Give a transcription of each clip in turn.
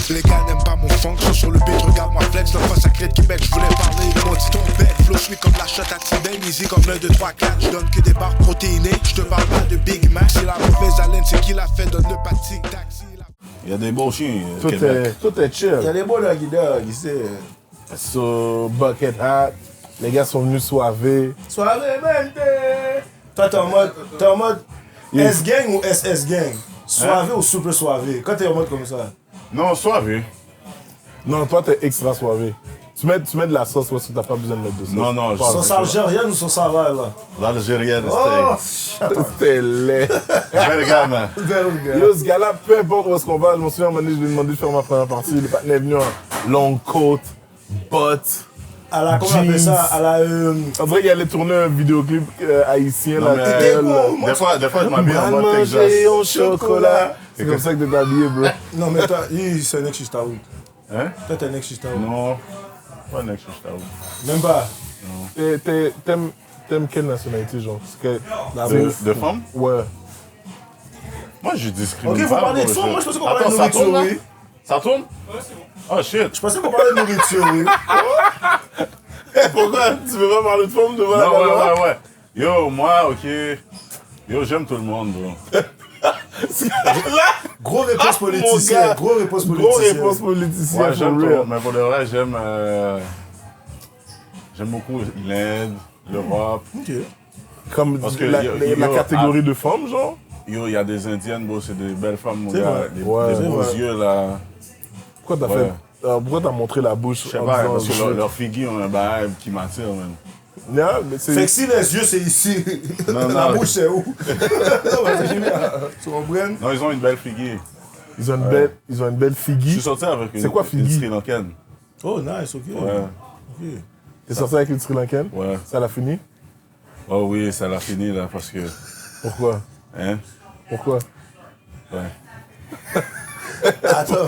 Les gars n'aiment pas mon funk, je suis sur le beat, regarde-moi flex. La fois sacrée de Québec, je voulais parler. Ils m'ont dit ton bête, flow, je suis comme la shot à Tibet. Easy comme 1, 2, 3, 4, je donne que des barres protéinées. Je te parle pas de Big Mac, c'est la mauvaise haleine, c'est qui l'a fait, donne le pas de tic-tac. Il y a des beaux chiens. Tout est chill. Il y a des beaux doggy dog ici. So, Bucket Hat, les gars sont venus soiver. Suavemente. Toi, t'es en mode S-Gang ou SS-Gang? Soivé ou super soivé? Quand t'es en mode comme ça? Non, soivé. Non, toi, t'es extra soivé. Tu mets de la sauce parce que t'as pas besoin de mettre de sauce. Non, Sauce algérienne ou sauce savale, là? L'Algérienne, Oh, C'était laid. Very good, man. Yo, ce gars-là, peu importe où est-ce qu'on va, je m'en souviens, un moment donné, je lui ai demandé de faire ma première partie. Le partenaire est venu en long coat, bottes. À la, comment on appelle ça? À la. On dirait qu'il allait tourner un vidéoclip haïtien, Non, là. mais des fois, je m'habille en mode Texas. Manger au chocolat. C'est comme ça que t'es habillé, bro. Non, mais toi, c'est un ex Chistaoui. Hein? Toi, t'es un ex Chistaoui. Non, pas un ex, je t'avoue. Même pas. T'aimes quelle nationalité, genre? De femme? Ouais. Moi, je discrimine Ok, pas. vous parlez de femme, moi je pensais qu'on parlait de Attends, ça nourriture, tourne, là? oui. Ça tourne? Ouais, c'est bon. Oh shit. Je pensais qu'on parlait de nourriture, oui. Pourquoi? Tu veux pas parler de femme devant la Non, caméra? ouais. Yo, moi, ok. Yo, j'aime tout le monde, bro. Gros réponse mon politicien. gars. Gros réponse Gros politicien. réponse politicien, Ouais, for j'aime tout le real. monde. Mais pour de vrai, j'aime beaucoup l'Inde, l'Europe. Ok. Comme Parce que la catégorie de femmes, genre? Yo, il y a des Indiennes, bro, c'est des belles femmes, mon C'est gars. vrai. Des Ouais, beaux c'est yeux, là. Pourquoi t'as Ouais. pourquoi t'as montré la bouche Je sais en pas, disant, parce que leurs figures ont un bail qui m'attire, man. Yeah, mais c'est... Fait que si les yeux c'est ici, Non, la non. bouche c'est où? Non, mais c'est génial. Tu comprends? Non, ils ont une belle figure. Ils ont une belle Je figure. suis sorti avec C'est quoi une figure? Sri Lankaine. Oh, nice, ok. Ouais, Ok. T'es sorti avec une Sri Lankaine? ouais. Ça l'a fini? Oh oui, ça l'a fini, là, parce que... Pourquoi? Hein? Pourquoi? Ouais. Attends.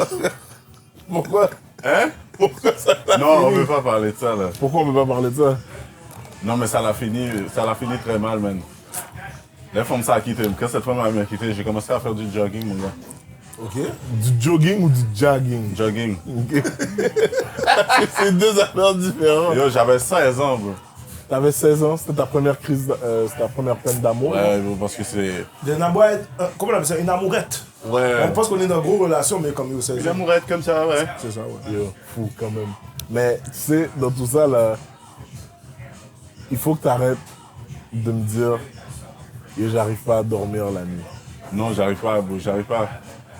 Pourquoi? Hein? Pourquoi ça l'a Non, on fini? veut pas parler de ça, là. Pourquoi on peut pas parler de ça? Non, mais ça l'a fini très mal, man. La femme, ça a quitté. Quand cette femme m'a quitté, j'ai commencé à faire du jogging, mon gars. Ok. Du jogging ou du jogging? Jogging. Ok. C'est deux affaires différentes. Yo, j'avais 16 ans, bro. T'avais 16 ans, c'était ta première crise, c'était ta première peine d'amour? Ouais, bro, parce que c'est... Comment on appelle ça? Une amourette. Ouais. On pense qu'on est dans une grosse relation, mais comme il sait. Une amourette comme ça, ouais. C'est ça, ouais. Yo, fou quand même. Mais tu sais, dans tout ça, là, il faut que tu arrêtes de me dire que j'arrive pas à dormir la nuit. Non, j'arrive pas, bro, j'arrive pas.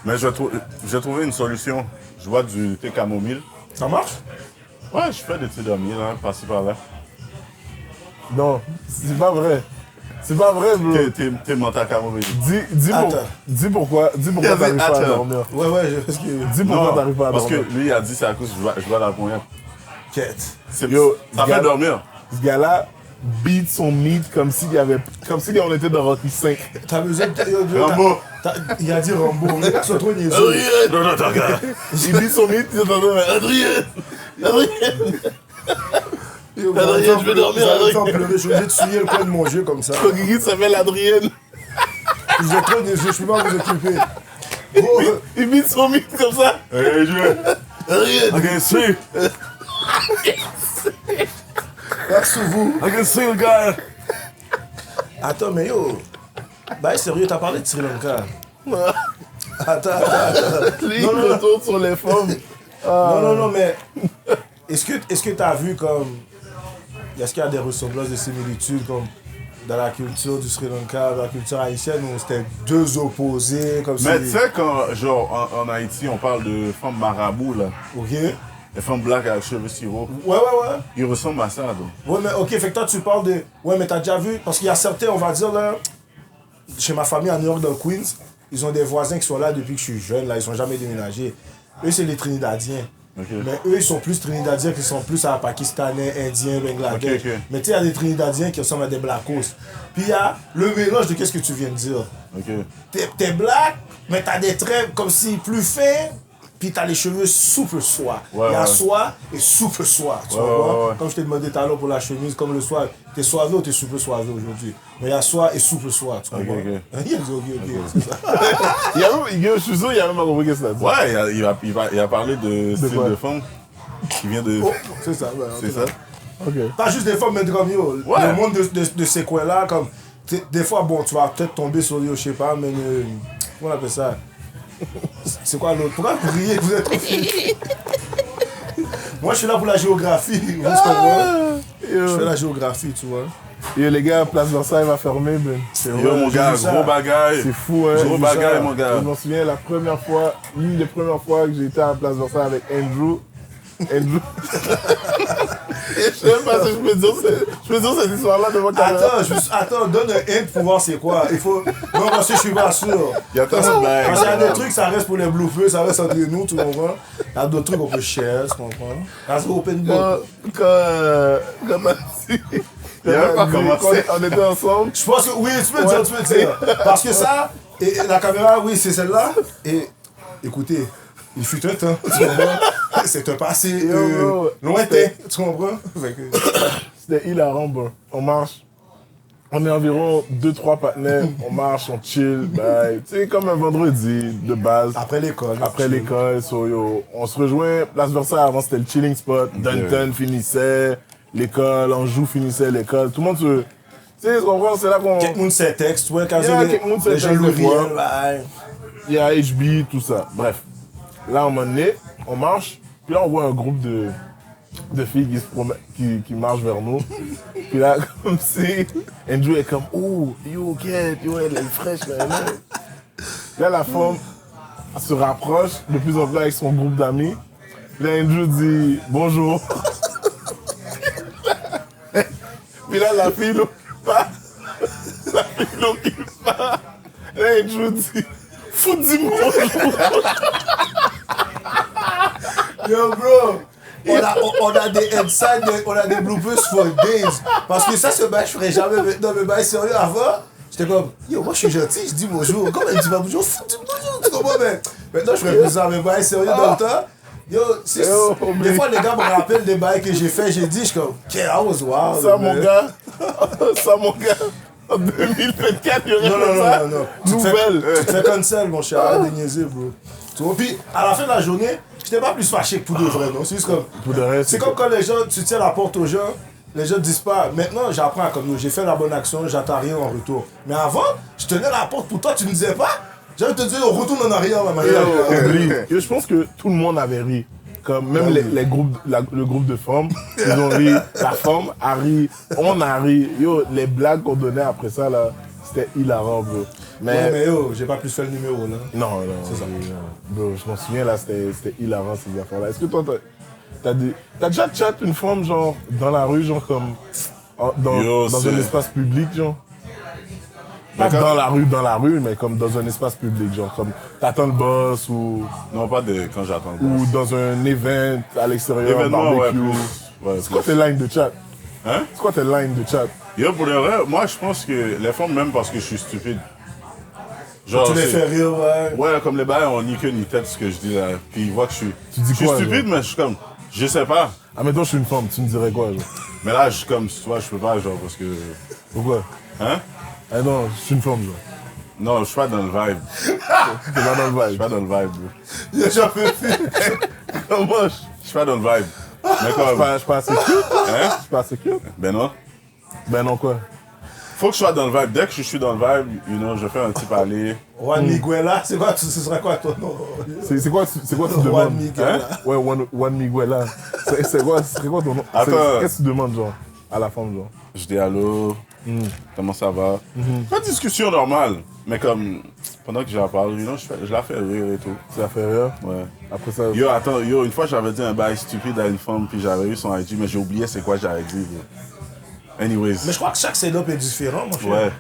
Mais j'ai trouvé une solution. Je vois du thé camomille. Ça marche? Ouais, je fais des thés dormir, là, par-ci, par-là. Non, c'est pas vrai. C'est pas vrai, bro. Thé mental camomille. Dis pourquoi t'arrives pas à Attends. dormir. Ouais, parce que. Dis pourquoi t'arrives pas à parce dormir. que lui, il a dit c'est à cause que je vois la cognac. Quête. Yo, Ça fait dormir. Ce gars-là beat son meat comme si on était dans Rocky 5. T'as besoin de. Rambo. Il a dit Rambo. Les gars sont trop niaiseux. Adrien! Non, non, regarde. Il beat son meat, il est en train de Adrien! Adrien, je vais dormir, Adrien. Je suis obligé de souiller le coin de mon jeu comme ça. Ton guigui s'appelle Adrienne. Vous êtes trop niaiseux, je peux pas vous occuper. Il beat son meat comme ça. Hey, Adrienne! I can see. Merci vous. I can see the guy. Attends, mais yo. Bah, sérieux, t'as parlé de Sri Lanka. Attends. Lui, il retourne sur les femmes. Non, mais. Est-ce que t'as vu comme. Est-ce qu'il y a des ressemblances, des similitudes comme dans la culture du Sri Lanka, dans la culture haïtienne où c'était deux opposés comme Mais si... tu sais, quand, genre, en Haïti, on parle de femmes marabouts, là. Ok. Les femmes black avec cheveux sirop. Ouais. Ils ressemblent à ça, donc. Ouais, mais ok, fait que toi tu parles de. Ouais, mais t'as déjà vu. Parce qu'il y a certains, on va dire là. Chez ma famille à New York, dans le Queens, ils ont des voisins qui sont là depuis que je suis jeune, là, ils sont jamais déménagés. Eux, c'est les Trinidadiens. Okay. Mais eux, ils sont plus Trinidadiens qui sont plus à Pakistanais, Indiens, Bangladais. Ok. Mais tu sais, il y a des Trinidadiens qui ressemblent à des Blackos. Puis il y a le mélange de qu'est-ce que tu viens de dire. Ok. T'es black, mais t'as des traits comme si plus fins. Puis puis t'as les cheveux souple soie. Ouais, Il y a ouais. soie et souple soie, tu Ouais, vois. ouais. Comme je t'ai demandé tout à l'heure pour la chemise, comme le soie, t'es soivé ou t'es souple soivé aujourd'hui. Mais il y a soie et souple soie, tu comprends. ok. Il a dit ok, c'est ça. Je suis sûr, il y a même pas compris qu'est-ce que ça dit. Ouais, il a parlé de style quoi? de femme qui vient de. Oh, c'est ça, ouais, C'est ça? Ok. Pas juste des femmes, mais comme yo, Ouais. le monde de ces coins-là, comme, des fois, bon, tu vas peut-être tomber sur yo, je sais pas, mais comment on appelle ça? C'est quoi l'autre? Pourquoi vous riez? Vous êtes trop fini. Moi, je suis là pour la géographie, vous comprenez? Je fais la géographie, tu vois. Yo, les gars, Place Versailles va fermer, ben. Yo, mon j'ai gars, vu ça. gros bagaille. C'est fou, hein. Gros J'ai vu bagaille, ça. mon gars. Je m'en souviens, l'une des premières fois que j'ai été à Place Versailles avec Andrew. Et je sais même pas si je peux dire cette histoire-là devant caméra. Attends, donne un hint pour voir c'est quoi. Il faut. Non, parce que je suis pas sûr. Il y a tellement de blagues. Parce qu'il y a des trucs, ça reste pour les bloopers, ça reste entre nous, tu comprends? Il y a d'autres trucs qu'on peut share, tu comprends? Là, c'est open book. Quand Il y a même pas commencé. on était ensemble. Je pense que oui, tu peux le dire. Parce que ça, et la caméra, oui, c'est celle-là. Et écoutez, il fut un temps, tu comprends? C'est un passé bro. lointain, tu comprends? Fait que- C'était hilarant, bro. On marche. On est environ 2-3 partenaires. On marche, on chill. Bye. Tu sais, comme un vendredi de base. Après l'école. Après l'école, so, yo, on se rejoint. Place Versailles, avant c'était le chilling spot. Dunton finissait l'école, Anjou finissait l'école. Tout le monde se. Tu sais, tu comprends, c'est là qu'on. Quelqu'un monde sait texte, ouais, quand Yeah, quelqu'un monde sait les gens texte le des fois. riel, ouais. Il y a HB, tout ça. Bref. Là, à un moment donné, on marche. Puis là, on voit un groupe de filles qui marchent vers nous. Puis là, comme si Andrew est comme, oh, yo, get, yo, elle est fraîche, là. Là, la femme elle se rapproche de plus en plus avec son groupe d'amis. Là, Andrew dit, bonjour. Puis là, la fille l'occupe pas. La fille l'occupe pas. Là, Andrew dit, faut dire bonjour. Yo, bro, on a des insides, on a des bloopers for days. Parce que ça, ce bail, je ferais jamais maintenant. Mais bail sérieux, avant, j'étais comme, yo, moi, je suis gentil, je dis bonjour. Comme elle dit pas bonjour, dis bonjour, tu comprends? Mais maintenant, je ferais plus ça. Mais bail sérieux, dans le temps, yo, des fois, les gars me rappellent des bails que j'ai fait, j'ai dit, je suis comme, OK, I was wild. Ça, man. mon gars, en 2024, il y aurait Non. ça. Nouvelle. Tu te fais cancel, mon cher, arrête de niaiser, bro. Tu vois, puis à la fin de la journée, j'étais pas plus fâché que pour de vrai, non? C'est juste comme. Pour de vrai, C'est comme quand les gens, tu tiens la porte aux gens, les gens disent pas. Maintenant, j'apprends comme nous, j'ai fait la bonne action, j'attends rien en retour. Mais avant, je tenais la porte pour toi, tu me disais pas. J'allais te dire, on retourne en arrière, ma manière. Je pense que tout le monde avait ri. Comme même les groupes, le groupe de femmes, ils ont ri. La femme a ri. On a ri. Yo, les blagues qu'on donnait après ça, là, c'était hilarant, bro. Ouais, mais yo, j'ai pas plus fait le numéro, là. Non, c'est ça. Bro, je m'en souviens, là, c'était hilarant, ces affaires-là. Est-ce que toi, t'as déjà chat une femme, genre, dans la rue, genre, comme, dans un espace public, genre? Pas dans la rue, mais comme dans un espace public, genre, comme, t'attends le boss ou... Non, pas de quand j'attends le Ou boss. dans un event à l'extérieur, Événement, ouais, barbecue. plus. Ouais, C'est quoi plus. tes lines de chat? Hein? C'est quoi tes lines de chat? Yo, pour le vrai, moi, je pense que les femmes, même parce que je suis stupide. Genre, Tu les c'est- fais rire, ouais. Ouais, comme les bails ont ni queue ni tête ce que je dis là. Puis ils voient que je suis. Tu dis je suis quoi, stupide, genre? mais je suis comme. Je sais pas. Ah, mettons, je suis une femme, tu me dirais quoi, genre? Mais là, je suis comme, tu vois, je peux pas, genre, parce que. Pourquoi? Hein? Ah non, je suis une femme, genre. Non, je suis pas dans le vibe. T'es pas dans le Je suis vibe. pas dans le vibe, bro. Yo, j'en peux plus. Comment je Je suis pas dans le vibe. Mais comme. je suis pas assez cute? Hein? Je suis pas assez cute? Ben non. Ben non, quoi? Faut que je sois dans le vibe. Dès que je suis dans le vibe, you know, je fais un petit parler. Juan Miguela, c'est quoi, ce serait quoi ton nom? C'est quoi tu Juan demandes? Miguela. Ouais, Juan Miguela. C'est quoi ton nom? Attends. Qu'est-ce que tu demandes, genre, à la femme, genre? Je dis allô, comment ça va? Pas de discussion normale. Mais comme, pendant que j'en parle, you know, je la fais rire et tout. Ça fait rire? Ouais. Après ça... Yo, attends, une fois j'avais dit un bail stupide à une femme, puis j'avais eu son IG, mais j'ai oublié c'est quoi j'avais dit. Bro. Anyways. Mais je crois que chaque setup est différent, mon cher. Ouais.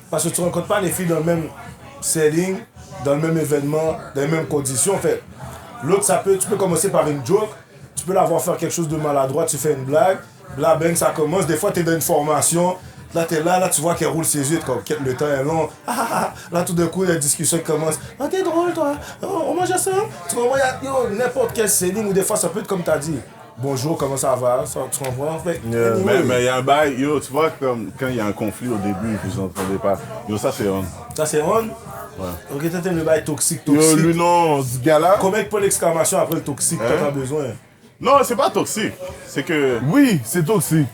Parce que tu rencontres pas les filles dans le même setting, dans le même événement, dans les mêmes conditions. En fait, l'autre, tu peux commencer par une joke, tu peux la voir faire quelque chose de maladroit, tu fais une blague, là, bang, ça commence. Des fois, tu es dans une formation, Là, t'es là, tu vois qu'elle roule ses yeux, comme le temps est long. Là, tout d'un coup, la discussion commence. Ah, t'es drôle, toi. Oh, on mange ça. Tu comprends? Yo, n'importe quel setting, ou des fois, ça peut être comme t'as dit. Bonjour, comment ça va? Ça, tu comprends? En fait, Mais il y a un bail, yo, tu vois, comme quand il y a un conflit au début, vous entendez pas. Yo, ça c'est on. Ça, c'est on? Ouais. Ok, t'aimes le bail toxique. Yo, lui, non, ce gars-là. Combien de points d'exclamation après le toxique t'en as besoin? Non, c'est pas toxique. C'est que. Oui, c'est toxique.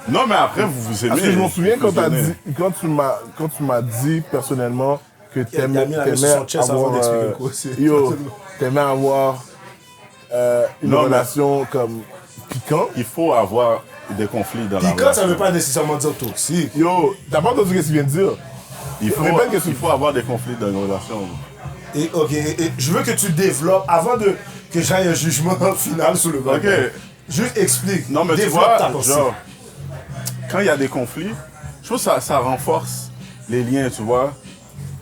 Non, mais après, vous vous aimez. Parce que je m'en souviens vous quand, aimez. quand tu m'as dit personnellement que t'aimais mis la main sur son chest avant avoir, d'expliquer le cours. yo, t'aimais avoir une Non, mais- relation comme piquant. Il faut avoir des conflits dans la Piquant, relation. ça veut pas nécessairement dire toxique. Yo, t'as pas entendu ce qu'il vient de dire? Répète qu'est-ce que Il faut avoir des conflits dans une relation. Et ok, et je veux que tu développes, avant que j'aille un jugement final sur le Ok. bagage. Juste explique. Non, mais tu développe vois, ta pensée. genre, quand il y a des conflits, je trouve que ça renforce les liens, tu vois.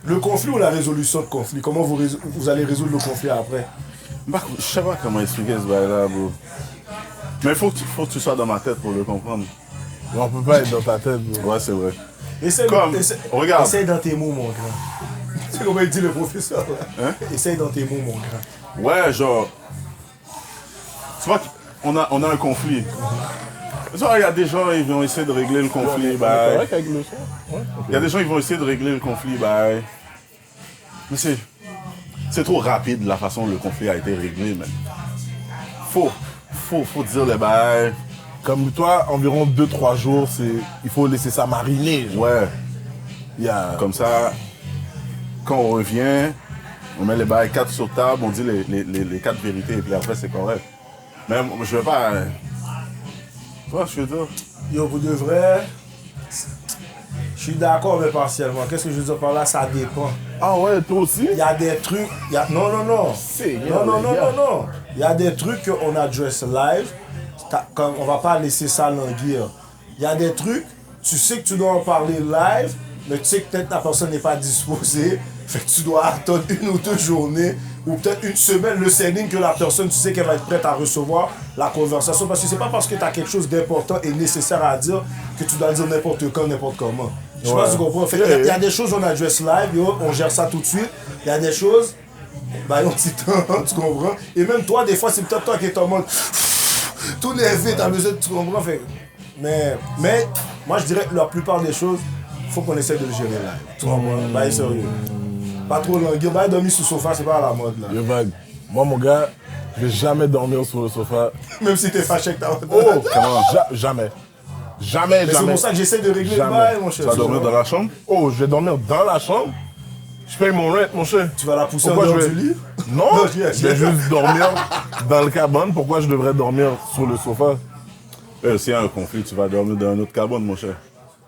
Le conflit ou la résolution de conflit, comment vous allez résoudre le conflit après? Bah, je sais pas comment expliquer ce bail-là, bro. Mais il faut que tu sois dans ma tête pour le comprendre. On peut pas être dans ta tête, bro. Ouais, c'est vrai. Regarde. Regarde. Essaye dans tes mots, mon grand. C'est comment il dit le professeur, là. Hein? Essaye dans tes mots, mon grand. Ouais, genre. Tu vois, on a un conflit. Tu vois, il y a des gens, ils vont essayer de régler le conflit. Bah, correct avec le son? Ouais. il y a des gens qui vont essayer de régler le conflit. Bah, mais c'est trop rapide la façon dont le conflit a été réglé, man. Faut dire les bails. Comme toi, environ 2-3 jours, il faut laisser ça mariner. Genre. Ouais. Il y a... Comme ça, quand on revient, on met les bails 4 sur table, on dit les 4 vérités et puis après c'est correct. Mais je vais pas. Tu vois, je veux dire. Yo, pour de vrai, je suis d'accord, mais partiellement. Qu'est-ce que je veux dire par là? Ça dépend. Ah ouais, toi aussi? Il y a des trucs. Non. Seigneur, Non. les gars. Il y a des trucs qu'on adresse live. Comme on va pas laisser ça languir. Il y a des trucs, tu sais que tu dois en parler live, mais tu sais que peut-être la personne n'est pas disposée. Fait que tu dois attendre 1 ou 2 journées, ou peut-être 1 semaine, le sending que la personne, tu sais qu'elle va être prête à recevoir la conversation. Parce que c'est pas parce que tu as quelque chose d'important et nécessaire à dire que tu dois le dire n'importe quand, n'importe comment. Je sais pas si tu comprends. Fait que il y a des choses on adresse live, yo, on gère ça tout de suite. Il y a des choses, bah on petit temps, tu comprends. Et même toi, des fois, c'est peut-être toi qui es en mode tout nerveux, t'as besoin de, tu comprends. Fait, mais moi je dirais que la plupart des choses, faut qu'on essaie de le gérer live. Tu comprends. Bah sérieux. Pas trop languir, bah dormir sur le sofa, c'est pas à la mode là. Yo, vague. Moi, mon gars, je vais jamais dormir sur le sofa. Même si t'es fâché que t'as. Oh, jamais. Jamais, Mais c'est jamais. pour ça que j'essaie de régler Jamais. le bail, mon cher. Tu vas dormir dans la chambre? Oh, je vais dormir dans la chambre. Je paye mon rent, mon cher. Tu vas la pousser en Pourquoi dehors je vais- du lit? Non, Non, je vais juste dormir dans le cabane. Pourquoi je devrais dormir sur le sofa? S'il y a un conflit, tu vas dormir dans un autre cabane, mon cher.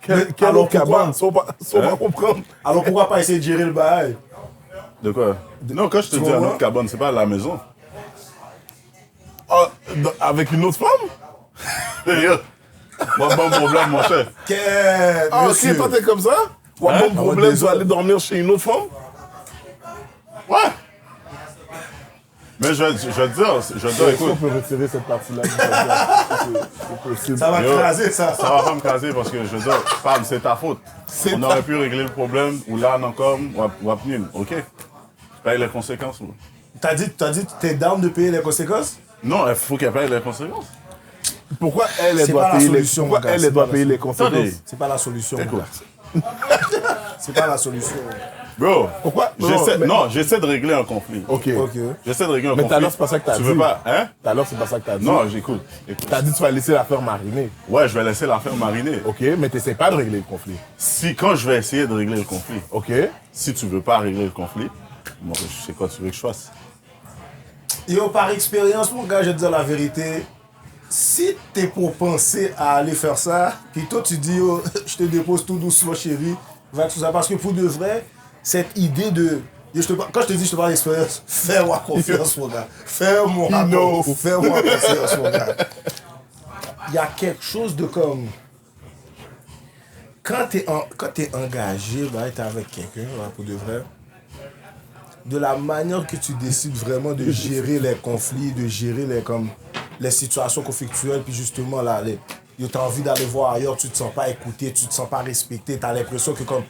Quel alors autre cabane? pourquoi? Sans pas Hein? comprendre. Alors pourquoi pas essayer de gérer le bail? De quoi? Non, quand je te Tu dis un comprends? autre cabane, c'est pas à la maison. Ah, avec une autre femme? Yo, moi, bon problème, mon cher. Ah, Monsieur. ok, toi t'es comme ça? Ouais, Hein? bon problème, tu vas aller dormir chez une autre femme? Ouais! Mais je vais te dire, Est-ce qu'on écoute, peut retirer cette partie-là du podcast? C'est possible. Ça va Yo. craser ça. ça va pas me caser parce que je veux dire, femme, c'est ta faute. C'est On ta- aurait pu régler le problème, ou là, encore, ou à nul, ok? Je paye les conséquences, moi. T'as dit que t'es down de payer les conséquences? Non, il faut qu'elle paye les conséquences. Pourquoi elle C'est doit pas la payer les solution, pourquoi mon gars, elle c'est doit pas la payer les conséquences? Attendez. C'est pas la solution. mon Écoute. gars. C'est pas la solution. Bro, Pourquoi? j'essaie de régler un conflit. Ok. Ok. J'essaie de régler un Mais tout conflit. à l'heure, c'est pas ça que t'as Tu dit. veux pas, hein? Tout à l'heure, c'est pas ça que t'as dit. Non, j'écoute. T'as dit que tu vas laisser l'affaire mariner. Ouais, je vais laisser l'affaire mariner. Ok, mais t'essaies pas de régler le conflit. Si, quand je vais essayer de régler le conflit, Ok? si tu veux pas régler le conflit, moi, je sais quoi tu veux que je fasse. Yo, par expérience, mon gars, je vais te dire la vérité. Si t'es pour penser à aller faire ça, puis toi tu dis, yo, je te dépose tout doucement, chérie, va tout ça. Parce que pour de vrai, cette idée de. Yo, quand je te dis, je te parle d'expérience, fais-moi confiance, mon gars. Fais-moi confiance, mon gars. Il y a quelque chose de comme. Quand t'es engagé, bah, t'es avec quelqu'un, là, pour de vrai. De la manière que tu décides vraiment de gérer les conflits, de gérer les situations conflictuelles, puis justement là, t'as envie d'aller voir ailleurs, tu te sens pas écouté, tu te sens pas respecté, t'as l'impression que comme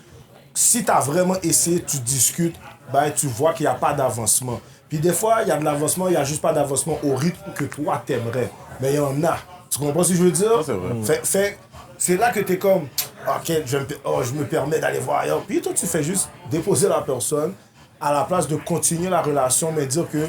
si t'as vraiment essayé, tu discutes, ben tu vois qu'il n'y a pas d'avancement. Puis des fois, il y a de l'avancement, il n'y a juste pas d'avancement au rythme que toi t'aimerais. Mais il y en a. Tu comprends ce que je veux dire? Ça, c'est vrai. C'est là que t'es comme, ok, je me permets d'aller voir ailleurs. Puis toi, tu fais juste déposer la personne à la place de continuer la relation, mais dire que,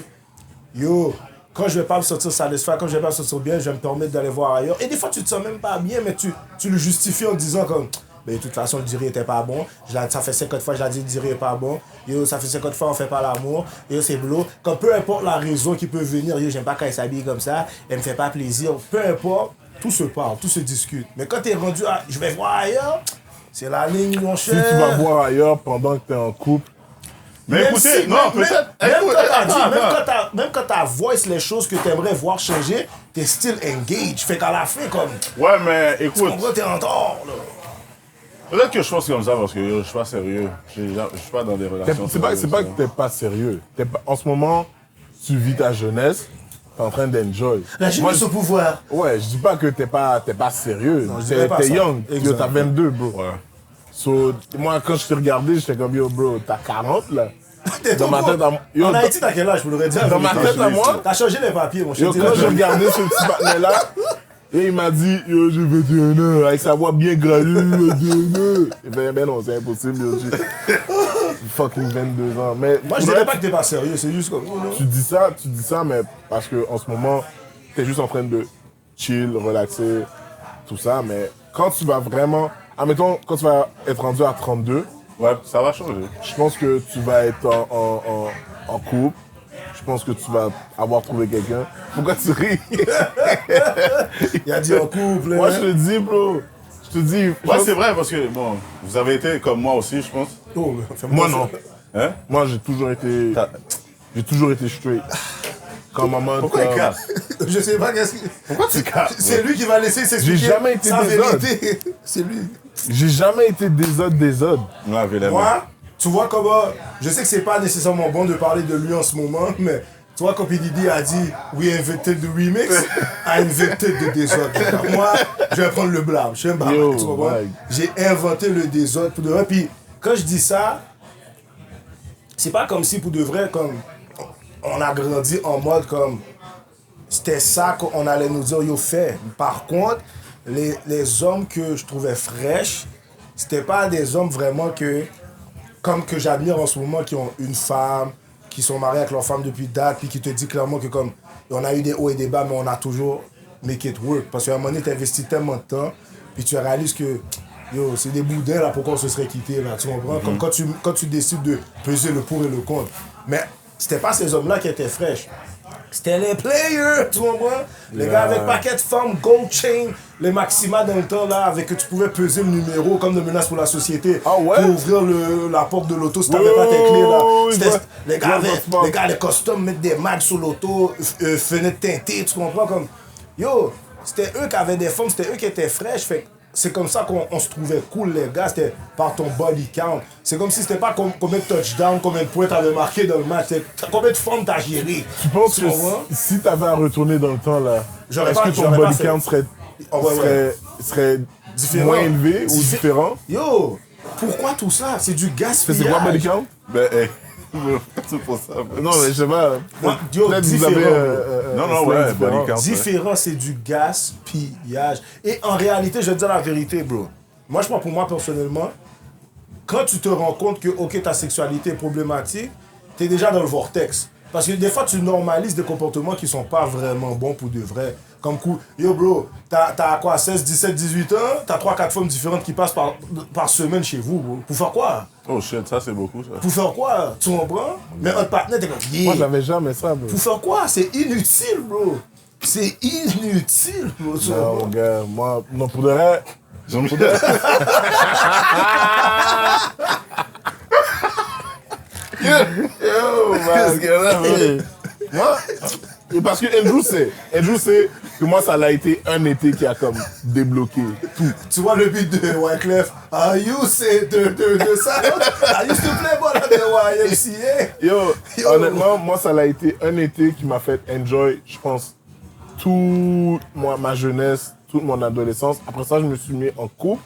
yo, quand je vais pas me sentir satisfait, quand je vais pas me sentir bien, je vais me permettre d'aller voir ailleurs. Et des fois, tu te sens même pas bien, mais tu le justifies en disant comme, mais de toute façon, le durée était pas bon. Ça fait 50 fois que je l'ai dit, le durée est pas bon. Yo, ça fait 50 fois on fait pas l'amour. Yo, c'est bleu. Comme peu importe la raison qui peut venir, yo, j'aime pas quand elle s'habille comme ça, elle me fait pas plaisir. Peu importe, tout se parle, tout se discute. Mais quand t'es rendu à, je vais voir ailleurs, c'est la ligne, mon cher. Si tu vas voir ailleurs pendant que t'es en couple, Mais Même écoutez, si- non, même- peut-être. Même, écoute, quand t'as dit, attends. même quand t'as voice les choses que t'aimerais voir changer, t'es still engaged. Fait qu'à la fin, comme, Ouais, mais tu écoute, comprends, t'es en tort, là. peut-être que je pense comme ça parce que yo, je suis pas sérieux. Je suis pas dans des relations. c'est pas sérieuses, que t'es pas sérieux. En ce moment, tu vis ta jeunesse, t'es en train d'enjoy. La jeunesse au pouvoir. Ouais, je dis pas que t'es pas sérieux. je dirais pas T'es ça. young. Yo, Exact. t'as 22, bro. Ouais. So, moi, quand je t'ai regardé, j'étais comme, yo, bro, t'as 40, là. T'es Dans trop ma gros. tête, yo, En Haïti, t'as quel âge, je l'aurais dit? dans ma tête à moi, T'as changé les papiers, mon cher. yo, quand j'ai regardé ce petit partenaire-là, et il m'a dit, yo, j'ai 21 ans, avec sa voix bien graduée, 21 ans. Il fait, ben non, c'est impossible, yo, j'ai fucking 22 ans. Mais Moi, je dirais pas que t'es pas sérieux, c'est juste comme, tu dis ça, mais parce que en ce moment, t'es juste en train de chill, relaxer, tout ça, mais quand tu vas vraiment, admettons, quand tu vas être rendu à 32, Ouais, ça va changer. je pense que tu vas être en couple. Je pense que tu vas avoir trouvé quelqu'un. Pourquoi tu ris? il a dit en couple. Moi, hein. je te dis, bro. Je te dis. Ouais, c'est vrai parce que, bon, vous avez été comme moi aussi, je pense. Oh, Moi, non. Hein? Moi, j'ai toujours été straight. Quand maman. Pourquoi il casse? Je sais pas qu'est-ce que... Pourquoi tu casses? C'est lui qui va laisser s'expliquer J'ai jamais été sa désordre. vérité. C'est lui. J'ai jamais été désordre. Lavez les mains. Moi, tu vois comment... Je sais que c'est pas nécessairement bon de parler de lui en ce moment, mais tu vois, quand P. Diddy a dit « We invented the remix », I invented the désordre. Donc, moi, je vais prendre le blâme. Je suis un barman, Yo, tu comprends? ouais. J'ai inventé le désordre pour de vrai. Puis quand je dis ça, c'est pas comme si pour de vrai, comme on a grandi en mode comme c'était ça qu'on allait nous dire yo fait. Par contre, les hommes que je trouvais fraîches, c'était pas des hommes vraiment comme que j'admire en ce moment, qui ont une femme, qui sont mariés avec leur femme depuis date, puis qui te dit clairement que comme on a eu des hauts et des bas, mais on a toujours make it work. Parce qu'à un moment donné, tu investis tellement de temps, puis tu réalises que yo, c'est des boudins là, pourquoi on se serait quitté là, tu comprends? Comme quand tu décides de peser le pour et le contre. Mais c'était pas ces hommes-là qui étaient fraîches. C'était les players, tu comprends? Les gars avec paquet de femmes, gold chain, les maxima dans le temps là, avec que tu pouvais peser le numéro comme de menace pour la société. Ah ouais? Pour ouvrir la porte de l'auto si t'avais pas tes clés là. Oui, C'était- ouais. les gars Ouais, avec, ouais. les gars les costumes, mettre des mags sur l'auto, fenêtre teintée, tu comprends? Comme, yo, c'était eux qui avaient des formes, c'était eux qui étaient fraîches. Fait que c'est comme ça qu'on se trouvait cool, les gars. C'était par ton body count. C'est comme si c'était pas combien de touchdowns, combien de points t'avais marqué dans le match. C'est combien de formes t'as géré. Tu penses que comprends? si t'avais à retourner dans le temps, là, J'aurais est-ce pas- que ton j'aurais pas body fait. count serait, Oh, ouais. serait Différent. moins élevé ou différent? Yo, pourquoi tout ça? C'est du gaspillage. C'est quoi body count? Ben, c'est pour ça. Non, mais je sais pas. Ouais, yo, Peut-être vous différent. avez. Non, non, un ouais, slang différent. body count. Différent, c'est du gaspillage. Et en réalité, je vais te dire la vérité, bro. Moi, je pense pour moi, personnellement, quand tu te rends compte que, ok, ta sexualité est problématique, t'es déjà dans le vortex. Parce que des fois, tu normalises des comportements qui sont pas vraiment bons pour de vrai. Comme coup, yo bro, t'as quoi, 16, 17, 18 ans, t'as 3-4 femmes différentes qui passent par semaine chez vous, bro. Pour faire quoi? Oh shit, ça c'est beaucoup ça. Pour faire quoi? Tu comprends? Mais un partenaire, t'es comme, yeah. Moi, j'avais jamais ça, bro. Pour faire quoi? C'est inutile, bro. C'est inutile, bro. Tu Non, comprends? mon gars, moi, non, pour de vrai. Pour de vrai. Yo, man. Hey. Moi, et parce que Andrew sait que moi, ça a été un été qui a comme débloqué tout. Tu vois le beat de Wyclef? Are you say de ça? I used to play ball at the YMCA. Yo, Yo. honnêtement, moi, ça a été un été qui m'a fait enjoy, je pense, toute ma jeunesse, toute mon adolescence. Après ça, je me suis mis en couple.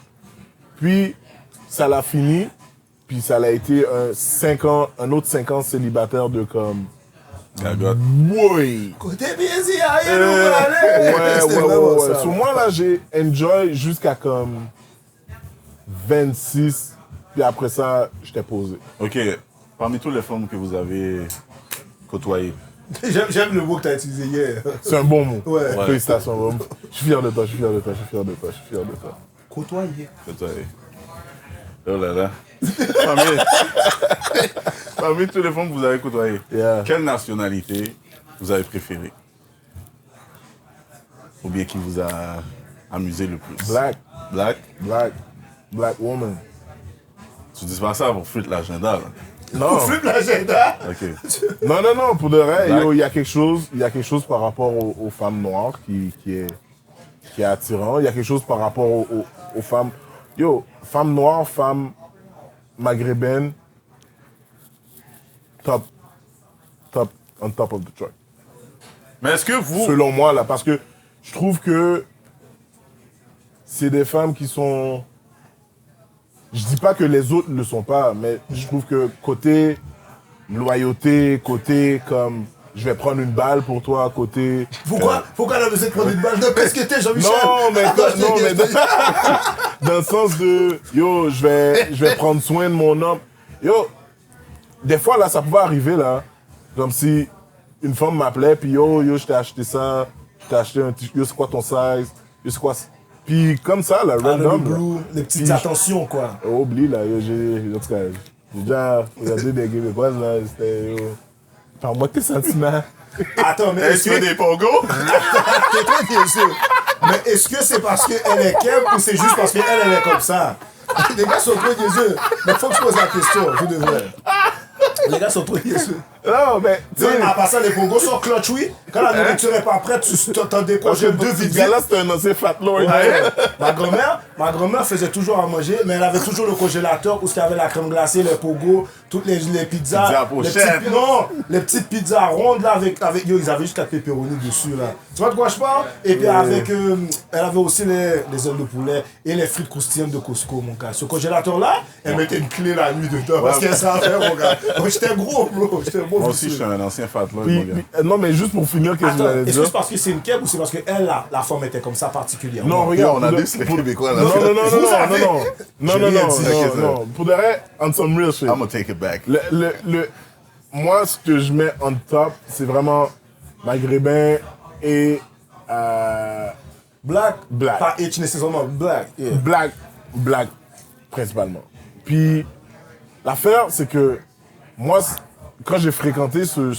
Puis, ça l'a fini. Puis, ça a été un autre 5 ans célibataire de comme... Gagotte. Oui! Côté busy, rien nous aller. Ouais. Sur moi, là, j'ai enjoy jusqu'à comme 26. Puis après ça, j'étais posé. Ok, parmi toutes les femmes que vous avez côtoyées, J'aime le mot que t'as utilisé hier. C'est un bon mot. Ouais. Félicitations, Rome. Je suis fier de toi. Côtoyer. côtoyées. Oh là là. Parmi toutes les femmes que vous avez côtoyées, Yeah. quelle nationalité vous avez préférée? Ou bien qui vous a amusé le plus? Black woman. Tu dis pas ça pour fuir l'agenda, là. Non. Flip l'agenda. Ok. Non, pour de vrai, Black. il y a quelque chose par rapport aux femmes noires qui est attirant. Il y a quelque chose par rapport aux femmes. Femmes noires, femmes maghrébines, on top of the truck. Mais est-ce que vous... Selon moi, là, parce que je trouve que c'est des femmes qui sont... Je dis pas que les autres ne le sont pas, mais je trouve que côté loyauté, côté comme je vais prendre une balle pour toi, côté... Pourquoi on a besoin de prendre une balle? Non, qu'est-ce que t'es, Jean-Michel? Dans le sens de, je vais prendre soin de mon homme. Des fois, là, ça pouvait arriver, là, comme si une femme m'appelait, puis je t'ai acheté ça, je t'ai acheté un t-shirt, c'est quoi ton size, c'est quoi... Puis comme ça, là, Le random. blue, les petites Puis, attentions, quoi. Oublie, là, j'ai déjà regardé des Québécoises, là, c'était... Parle-moi de tes sentiments. Attends, mais Est-ce que des pongos? T'es trop niaiseux. Mais est-ce que c'est parce qu'elle est Kev ou c'est juste parce qu'elle est comme ça? Les gars sont trop niaiseux. Mais faut que je pose la question, vous devrez. Les gars sont trop niaiseux. Non, mais... tu sais, À part ça, les pongos sont clutch, oui. Quand la nourriture n'est pas prête, tu t'en décroches deux vite. Ce gars-là, c'était un ancien fat lord. Ouais. Ma grand-mère faisait toujours à manger, mais elle avait toujours le congélateur où il y avait la crème glacée, les pogos, toutes les pizzas. Pizza pour les chef. les petites pizzas rondes là avec ils avaient juste 4 pepperoni dessus là. Tu vois de quoi je parle? Et puis avec elle avait aussi les ailes de poulet et les frites croustillantes de Costco, mon gars. Ce congélateur là, elle mettait une clé la nuit dedans parce qu'elle savait, mon gars. Moi, j'étais gros, bro. J'étais gros. Moi aussi, je suis un ancien fat lord, Puis- mon gars. puis- non, mais juste pour finir, qu'est-ce que Attends, j'allais est-ce que dire? c'est parce que c'est une keb ou c'est parce que elle, la forme était comme ça particulièrement? Non, regarde, On a pour de- dit les Québécois, là. Non. J'ai rien dit. Ok, Non. Pour de vrai, on some real shit. I'm gonna take it back. Moi, ce que je mets on top, c'est vraiment maghrébin et Black. Black. Pas H nécessairement, black. Yeah. black principalement. Puis l'affaire, c'est que moi, quand j'ai fréquenté ce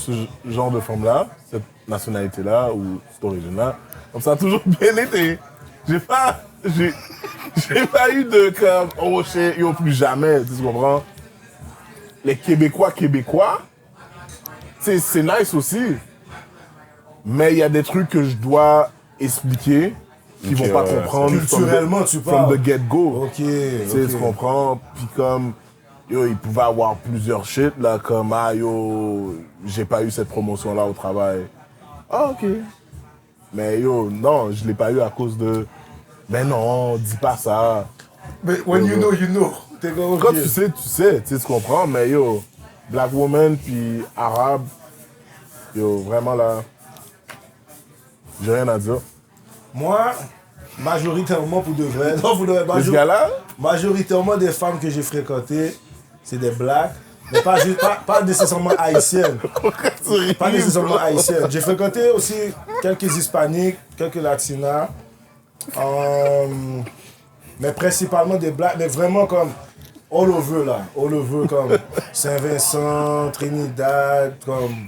genre de femme-là, cette nationalité-là ou cette origine-là, comme ça a toujours bien été. J'ai pas eu de comme, oh shit, yo, plus jamais, tu comprends? Les Québécois, c'est nice aussi. Mais il y a des trucs que je dois expliquer qu'ils Ok, vont pas ouais, comprendre. culturellement, tu from parles. the get-go. Ok, Tu sais, tu comprends? Puis comme, il pouvait avoir plusieurs shit, là, comme, j'ai pas eu cette promotion-là au travail. Ah, ok. Mais non, je l'ai pas eu à cause de, mais non, dis pas ça. Mais when you know, you know. T'es comme, ok. Quand tu sais, tu comprends, mais black woman puis arabe, vraiment là, j'ai rien à dire. Moi, majoritairement pour de vrai, non, pour de vrai, Ce gars-là, majoritairement des femmes que j'ai fréquentées, c'est des blacks, mais pas nécessairement haïtiennes. Pas nécessairement haïtiennes. J'ai fréquenté aussi quelques hispaniques, quelques latinas, mais principalement des blacks, mais vraiment comme all over là, comme Saint-Vincent, Trinidad, comme,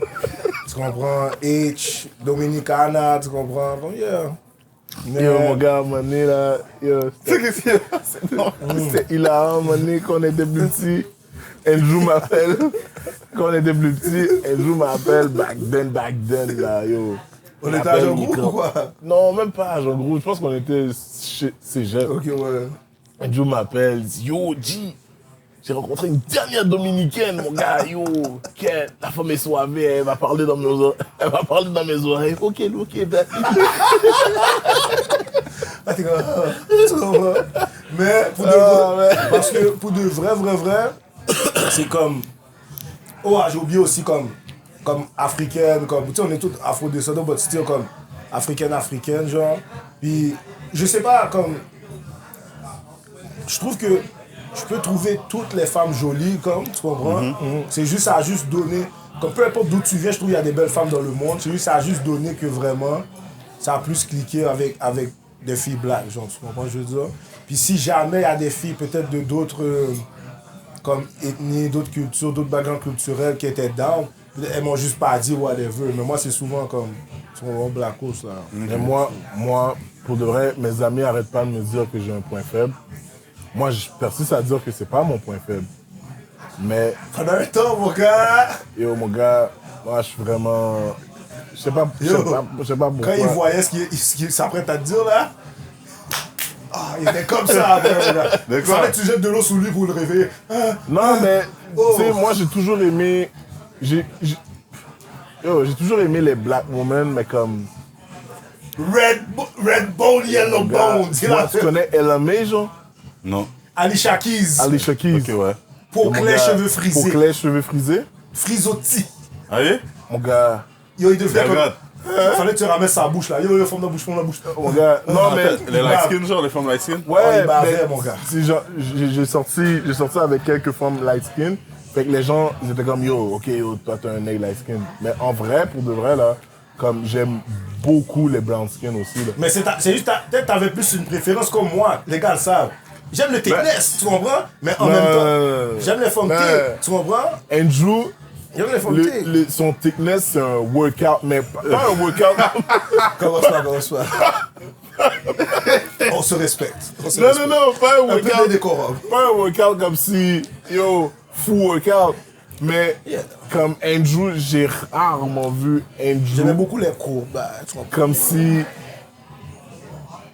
tu comprends, H, Dominicana, tu comprends, comme, yeah. Mais, mon gars, mané là, c'est hilarant, mané, quand on était plus petit. Andrew m'appelle, quand on était plus petit, Andrew m'appelle back then, là, yo. on était à Jean Gros ou quoi? Non, même pas à Jean Gros, je pense qu'on était chez Cégep. Ok, ouais. Andrew m'appelle, il dit, yo, G, j'ai rencontré une dernière dominicaine, mon gars, yo, la femme est soivée, elle va parler dans mes oreilles. Ok, ben. Là, t'es comme, tu comprends? Mais pour de vrai, parce que pour de vrai, c'est comme, j'ai oublié aussi comme africaine, comme, tu sais, on est tous afro-descendants, mais still comme africaine, genre. Puis, je sais pas, comme, je trouve que je peux trouver toutes les femmes jolies, comme, tu comprends? C'est juste, ça a juste donné, comme peu importe d'où tu viens, je trouve qu'il y a des belles femmes dans le monde, c'est juste, ça a juste donné que vraiment, ça a plus cliqué avec des filles black, genre, tu comprends ce que je veux dire? Puis si jamais il y a des filles peut-être de d'autres, comme ethnies, d'autres cultures, d'autres backgrounds culturels qui étaient down, elles m'ont juste pas dit whatever, mais moi c'est souvent comme, tu comprends, blackos, là. Et moi, pour de vrai, mes amis arrêtent pas de me dire que j'ai un point faible. Moi, je persiste à dire que c'est pas mon point faible. Mais, Pendant un temps, mon gars, mon gars, moi, je suis vraiment... Je sais pas pourquoi. quand il voyait ce qu'il s'apprête à te dire, là, il était comme ça, après, mon gars. Il fallait que tu jettes de l'eau sous lui pour le réveiller. Non, mais, tu sais, moi, j'ai toujours aimé... J'ai toujours aimé les black women, mais comme... Red bone, yellow bone. Tu connais Ella May, genre? Non. Alicia Keys. Alicia Keys. Ok, ouais. Peau claire, cheveux frisés. Peau claire, cheveux frisés. Frisotti. Allez? Mon gars... Yo, il devait Regarde. Il fallait que tu ramasses sa bouche, là. Yo, forme la bouche. Mon gars... Non, mais... Les light skin, genre, les femmes light skin? Ouais, il bavait, mais mon gars. c'est genre, j'ai sorti avec quelques femmes light skin. Fait que les gens, ils étaient comme, yo, toi t'as un nez light skin. Mais en vrai, pour de vrai, là, comme j'aime beaucoup les brown skin aussi, là. Mais c'est juste, peut-être t'avais plus une préférence comme moi. Les gars le savent. J'aime le thickness, tu comprends? Mais en même temps, j'aime les formes T, tu comprends? Andrew, J'aime les formes T. son thickness, c'est un workout, mais pas un workout. Commence pas. On se respecte. Non, pas un Un peu de workout. décorum. Pas un workout comme si, full workout. Mais comme Andrew, j'ai rarement vu Andrew. J'aimais beaucoup les courbes, tu comprends? Comme si...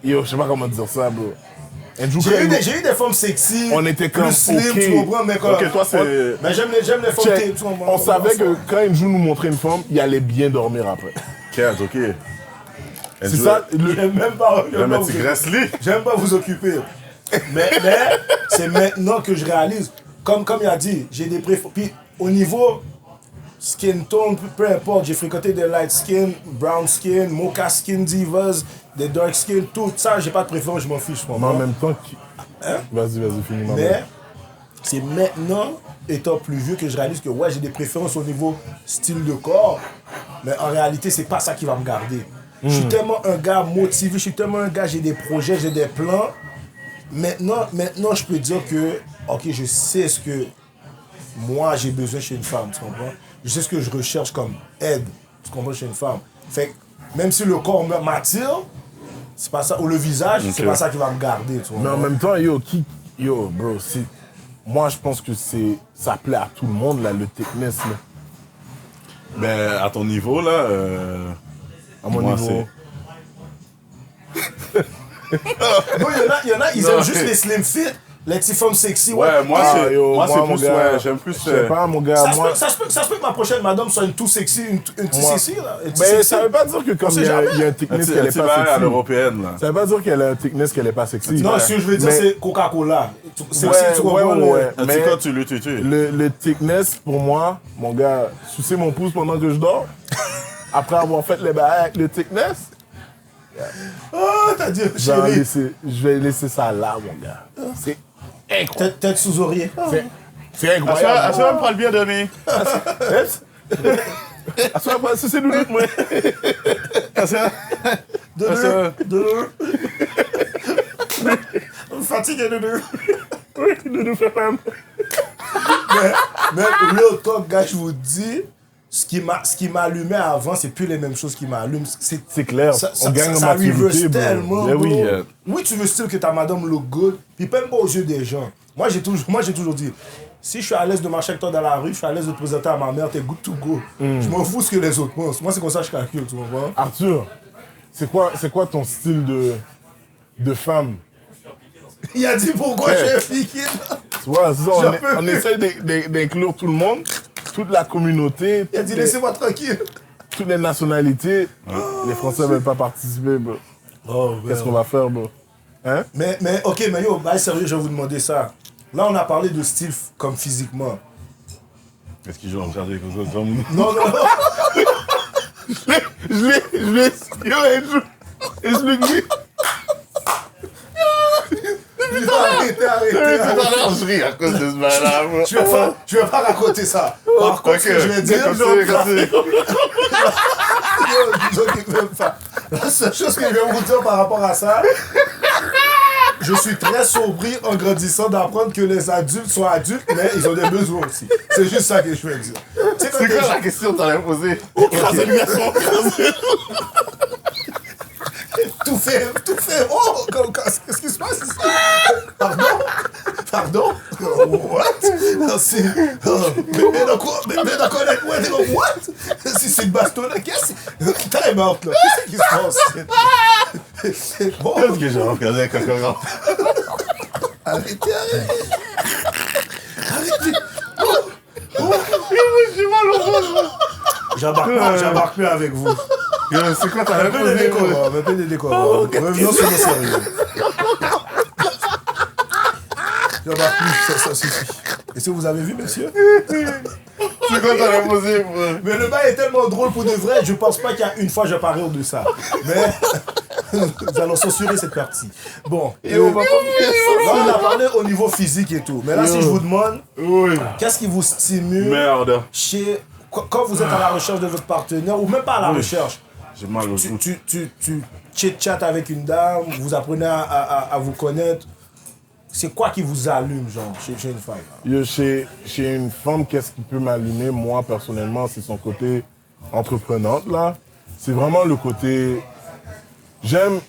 je sais pas comment dire ça, bro. Andrew, J'ai eu des formes sexy, on était comme, plus slim, ok. tu comprends? Mais comme, Ok, toi, c'est... mais j'aime les formes T, tu comprends? On savait que quand Andrew nous montrait une forme, il allait bien dormir après. Quête, ok. C'est ça, J'aime même pas. J'aime pas vous occuper. Mais c'est maintenant que je réalise, comme il a dit, j'ai des préférences. Puis au niveau skin tone, peu importe, j'ai fréquenté des light skin, brown skin, mocha skin divas, des dark skin, tout ça, j'ai pas de préférence, je m'en fiche. mais en même temps... Vas-y, finis. Mais c'est maintenant, étant plus vieux, que je réalise que ouais, j'ai des préférences au niveau style de corps, mais en réalité, c'est pas ça qui va me garder. Je suis tellement un gars motivé, je suis tellement un gars, j'ai des projets, j'ai des plans. Maintenant, je peux dire que, ok, je sais ce que moi j'ai besoin chez une femme, tu comprends? Je sais ce que je recherche comme aide, tu comprends, chez une femme. Fait que, même si le corps m'attire, c'est pas ça, ou le visage, c'est pas ça qui va me garder, tu vois. Mais en même temps, bro, moi je pense que ça plaît à tout le monde, là, le thickness, là. Ben, à ton niveau, là, À mon niveau. Non, il y en a, ils aiment juste les slim fit, les petites femmes sexy. Ouais, moi, c'est mon plus, gars, ouais, j'aime plus... Je sais pas, mon gars, moi... Ça se peut que ma prochaine madame soit une tout sexy, une petite sexy, là. Une petite Mais sexy. ça veut pas dire que comme il y a un thickness qu'elle est pas à sexy. l'européenne, là. Ça veut pas dire qu'elle a un thickness qu'elle est pas sexy. Non, ce que je veux dire, Mais- c'est Coca-Cola. Sexy, tu Ouais. En Mais tout cas, tu l'utilises. le thickness, pour moi, mon gars, sucer mon pouce pendant que je dors, après avoir fait les bails avec le thickness, Oh, t'as dit, je vais chérie. laisser ça là, mon gars. C'est incroyable. Tête sous oreiller. C'est incroyable. Assois, me parle bien de mes. Assois, c'est nous moi. De l'eau. Fatigué de l'eau. Oui, nous fait même. Mais real talk, gars, je vous dis, ce qui m'allumait avant, c'est plus les mêmes choses qui m'allument. C'est clair, on gagne en ça maturité, reverse bro. tellement, Mais oui, bro. Oui, tu veux still que ta madame look good, puis même pas aux yeux des gens. Moi, j'ai toujours dit, si je suis à l'aise de marcher avec toi dans la rue, je suis à l'aise de te présenter à ma mère, t'es good to go. Je m'en fous ce que les autres pensent. Moi, c'est comme ça que je calcule, tu vois. Arthur, c'est quoi ton style de femme? Il a dit pourquoi j'ai piqué. Tu vois, c'est ça, J'en peux on plus. essaie d'inclure tout le monde, toute la communauté, Il a dit laissez-moi tranquille. toutes les nationalités. Les Français veulent pas participer, bro. Oh, Qu'est-ce qu'on va faire, bro? Hein? Mais ok, mais yo, bah, sérieux, je vais vous demander ça. Là, on a parlé de style comme physiquement. Est-ce qu'ils jouent en charge quelque chose comme... Non. Je l'ai, yo, et je le dis. Arrêtez. Je ris à cause de ce bail-là, moi. Je vais pas raconter ça. Par contre, ce que je vais dire, la seule chose que je vais vous dire par rapport à ça, je suis très surpris en grandissant d'apprendre que les adultes sont adultes, mais ils ont des besoins aussi. C'est juste ça que je veux dire. C'est quoi la question que t'allais poser? Écraser le garçon. Tout fait. Oh, qu'est-ce qui se passe ici? Pardon? What? C'est. Bébé d'accord avec moi, t'es comme, what? Si c'est une baston, qu'est-ce que. Time out, là. Qu'est-ce qui se passe? Bon. Qu'est-ce que j'ai regardé avec un coron? Arrêtez. J'ai mal au ventre. J'embarque plus avec vous. C'est quoi t'as Un peu de décor. Revenons sur le sérieux. J'embarque plus, ça suffit. Est-ce que vous avez vu, monsieur? C'est quoi t'as posé? Mais le bail est tellement drôle pour de vrai, je pense pas qu'il y a une fois je vais rire de ça. Mais nous allons censurer cette partie. Bon, Et on va pas faire ça. là on a parlé au niveau physique et tout. Mais là, si je vous demande, Oui. qu'est-ce qui vous stimule Merde. quand vous êtes à la recherche de votre partenaire, ou même pas à la recherche, J'ai mal au cou. tu chit-chat avec une dame, vous apprenez à vous connaître. C'est quoi qui vous allume, genre, chez une femme? Yo, chez une femme, qu'est-ce qui peut m'allumer, moi, personnellement, c'est son côté entreprenante, là. C'est vraiment le côté... J'aime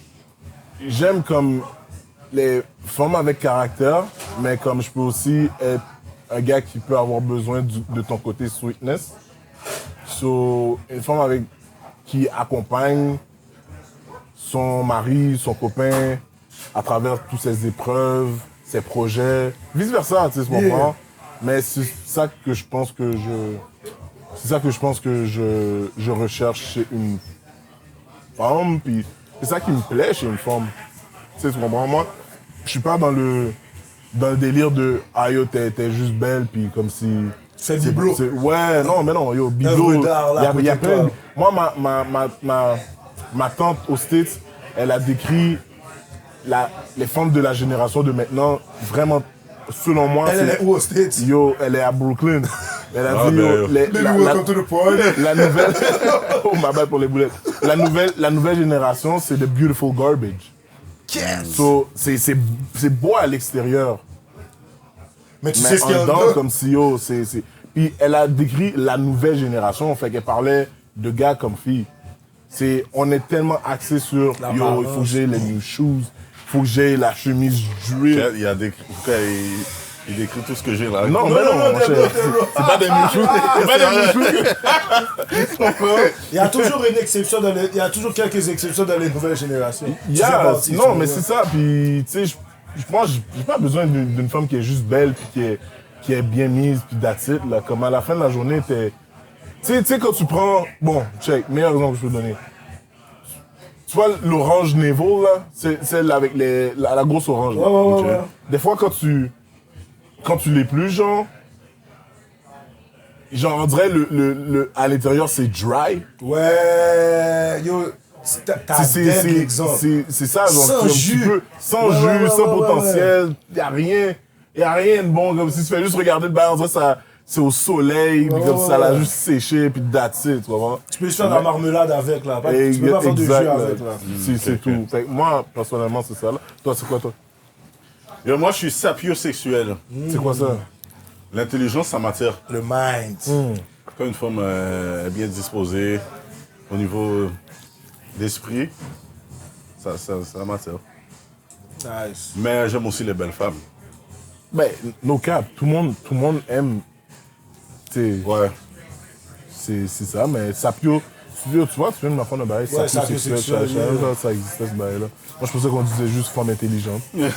comme les femmes avec caractère, mais comme je peux aussi être un gars qui peut avoir besoin de ton côté sweetness. So, une femme qui accompagne son mari, son copain, à travers toutes ses épreuves, ses projets, vice-versa, tu sais, tu comprends? Mais c'est ça que je pense que je recherche chez une femme, puis c'est ça qui me plaît chez une femme. Tu sais, tu comprends? Moi, je suis pas dans le délire de « Ah yo, t'es juste belle », puis comme si... C'est bibelot. Ouais, non, mais non, yo, bibelot. Œuvre d'art, là, Il y a côté plein... toi. Moi, ma tante aux States, elle a décrit les femmes de la génération de maintenant, vraiment, selon moi, Elle est où aux States? Yo, elle est à Brooklyn. Elle a Ah, dit, ben, yo, Baby, welcome to the party. la nouvelle... oh, ma bad pour les boulettes. La nouvelle génération, c'est the beautiful garbage. Yes. So, c'est beau à l'extérieur, Mais tu sais mais ce qu'il y a en dedans, dedans? comme si, yo, c'est... Puis elle a décrit la nouvelle génération, fait qu'elle parlait de gars comme filles. On est tellement axé sur, La yo, balance. il faut que j'ai les new shoes, il faut que j'ai la chemise drip. Il y a des... Il décrit tout ce que j'ai là. Non, mais non, mon cher, c'est pas des new shoes. C'est pas des new shoes. Il y a toujours une exception il y a toujours quelques exceptions dans les nouvelles générations. Tu fais partie, Non, tu mais vois. c'est ça, puis tu sais, je pense j'ai pas besoin d'une femme qui est juste belle, puis qui est bien mise, puis that's it, là. Comme à la fin de la journée, tu sais, quand tu prends... Bon, check, meilleur exemple que je peux donner. Tu vois l'orange Neville, là, c'est celle avec la grosse orange. là, Ouais. ok? Des fois, quand tu l'épluches, genre, on dirait à l'intérieur, c'est dry. Ouais, yo, t'as C'est l'exemple. ça, genre, Sans tu jus. peux- sans Ouais, jus, ouais, sans ouais, potentiel, y a rien de bon, comme si tu fais juste regarder le bain, on dirait ça, c'est au soleil, puis comme ouais, ça l'a ouais. juste séché, puis that's it, tu vois. Tu peux juste faire de la marmelade avec, là. Tu peux pas faire de jus avec, là. C'est tout. Fait que moi, personnellement, c'est ça, là. Toi, c'est quoi, toi? Yo, moi, je suis sapiosexuel. C'est quoi ça? L'intelligence, ça m'attire. Le mind. Quand une femme est bien disposée au niveau d'esprit, ça m'attire. Nice. Mais j'aime aussi les belles femmes. Ben, no cap, tout le monde aime, tu sais, Ouais. c'est ça, mais sapio, tu vois, tu viens de m'apprendre un bail, Ouais, sapiosexuel, sapiosexuel, ça existait ce bail-là. Moi, je pensais qu'on disait juste femme intelligente. Non,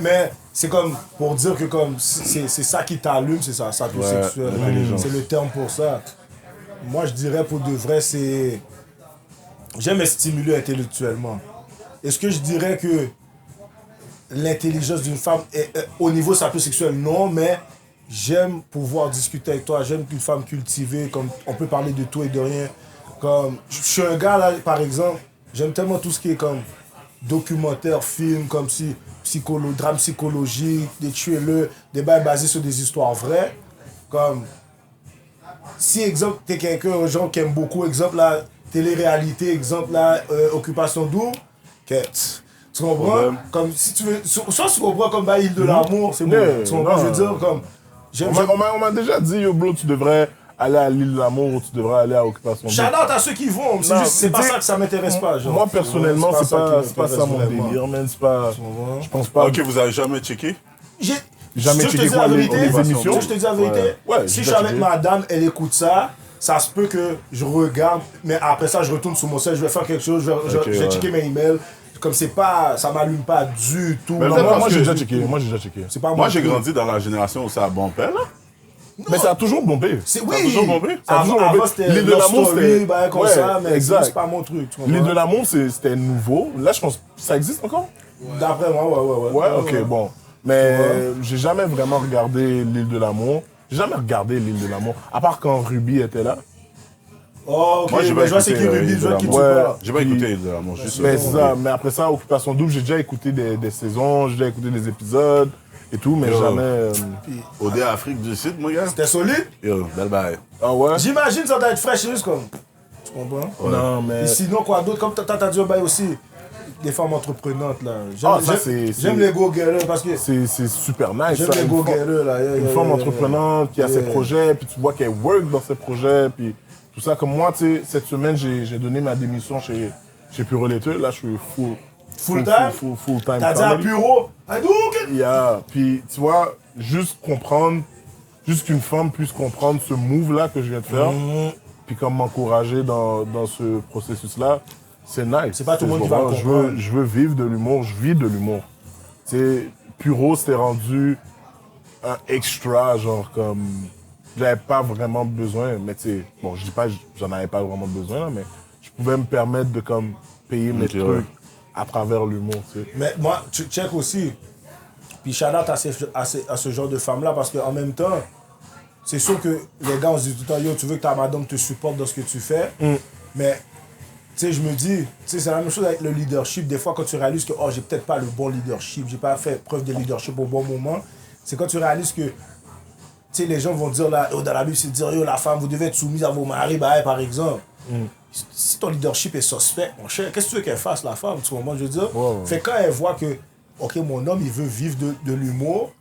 mais c'est comme pour dire que comme c'est ça qui t'allume, c'est ça, sapiosexuel. Ouais, l'intelligence. C'est le terme pour ça. Moi, je dirais pour de vrai, c'est. J'aime être stimulé intellectuellement. Est-ce que je dirais que l'intelligence d'une femme, au niveau sapiosexuel, non, mais j'aime pouvoir discuter avec toi, j'aime qu'une femme cultivée, comme on peut parler de tout et de rien. Comme, je suis un gars là, par exemple, j'aime tellement tout ce qui est comme documentaire, film, comme si drame psychologique, des thrillers, des bails basés sur des histoires vraies. Comme, si exemple, t'es quelqu'un, gens qui aiment beaucoup, exemple là, télé-réalité, exemple là, Occupation Double, tu comprends? Comme si tu veux, soit tu comprends comme bah, Île de l'amour, c'est bon. Tu comprends? Je veux dire, comme. On m'a déjà dit, yo bro, tu devrais aller à l'île de l'amour ou tu devrais aller à Occupation Double. Shout-out à ceux qui vont, c'est juste, c'est pas ça que ça m'intéresse pas. Genre. Moi personnellement, c'est pas ça mon délire, man. C'est pas. Je pense pas. Ok, vous avez jamais checké? Jamais checké quoi les émissions? Je te dis la vérité, si je suis avec madame, elle écoute ça. Ça se peut que je regarde, mais après ça, je retourne sur mon sel, je vais faire quelque chose, je vais checker mes emails. Comme c'est pas, ça m'allume pas du tout. Mais non, moi j'ai déjà checké. C'est pas moi j'ai grandi dans la génération où ça a bombé là. Non. Mais ça a toujours bombé. Oui. Ça a toujours bombé. Avant c'était L'île de l'amour, c'était comme ça, mais c'est pas mon truc. L'île de l'amour, c'était nouveau. Là, je pense, ça existe encore. D'après moi, ouais. Ok, bon. Mais j'ai jamais vraiment regardé l'île de l'amour. J'ai jamais regardé l'île de l'amour, à part quand Ruby était là. Oh, ok, moi, je vois c'est qui Ruby, je vois qui tu parles. J'ai pas écouté l'île de l'amour, juste mais c'est ça, mais après ça, Occupation Double, j'ai déjà écouté des saisons, j'ai déjà écouté des épisodes et tout, mais jamais... OD Afrique du Sud, mon gars. C'était solide? Yo, belle baille. Ah ouais? J'imagine ça doit être fraîche, juste comme... Tu comprends? Ouais. Non, mais... Et sinon, quoi d'autre? Comme t'as dit un bail aussi, des femmes entreprenantes, là. J'aime les go-getters parce que... C'est super nice, j'aime les go-getters, là. Une femme entreprenante qui a ses projets, puis tu vois qu'elle work dans ses projets, puis tout ça. Comme moi, tu sais, cette semaine, j'ai donné ma démission chez Puro Laiteux. Là, je suis full time. T'as dit à Puro? Puis, tu vois, juste qu'une femme puisse comprendre ce move-là que je viens de faire, puis comme m'encourager dans ce processus-là, c'est nice. C'est pas tout le monde qui va le comprendre. Je veux vivre de l'humour, je vis de l'humour. Tu sais, Puro, c'était rendu un extra, genre comme... J'avais pas vraiment besoin, mais tu sais, bon, je dis pas que j'en avais pas vraiment besoin, là, mais je pouvais me permettre de comme payer mes trucs à travers l'humour, tu sais. Mais moi, tu check aussi, puis shout-out à ce genre de femmes-là, parce qu'en même temps, c'est sûr que les gars, on se dit tout le temps, yo, tu veux que ta madame te supporte dans ce que tu fais, mais, tu sais, je me dis, tu sais, c'est la même chose avec le leadership. Des fois, quand tu réalises que, oh, j'ai peut-être pas le bon leadership, j'ai pas fait preuve de leadership au bon moment, c'est quand tu réalises que, tu sais, les gens vont dire, là, oh, dans la Bible, c'est de dire, yo, la femme, vous devez être soumise à vos maris, bah, par exemple. Si ton leadership est suspect, mon cher, qu'est-ce que tu veux qu'elle fasse, la femme, tu comprends, je veux dire? Fait quand elle voit que, ok, mon homme, il veut vivre de l'humour,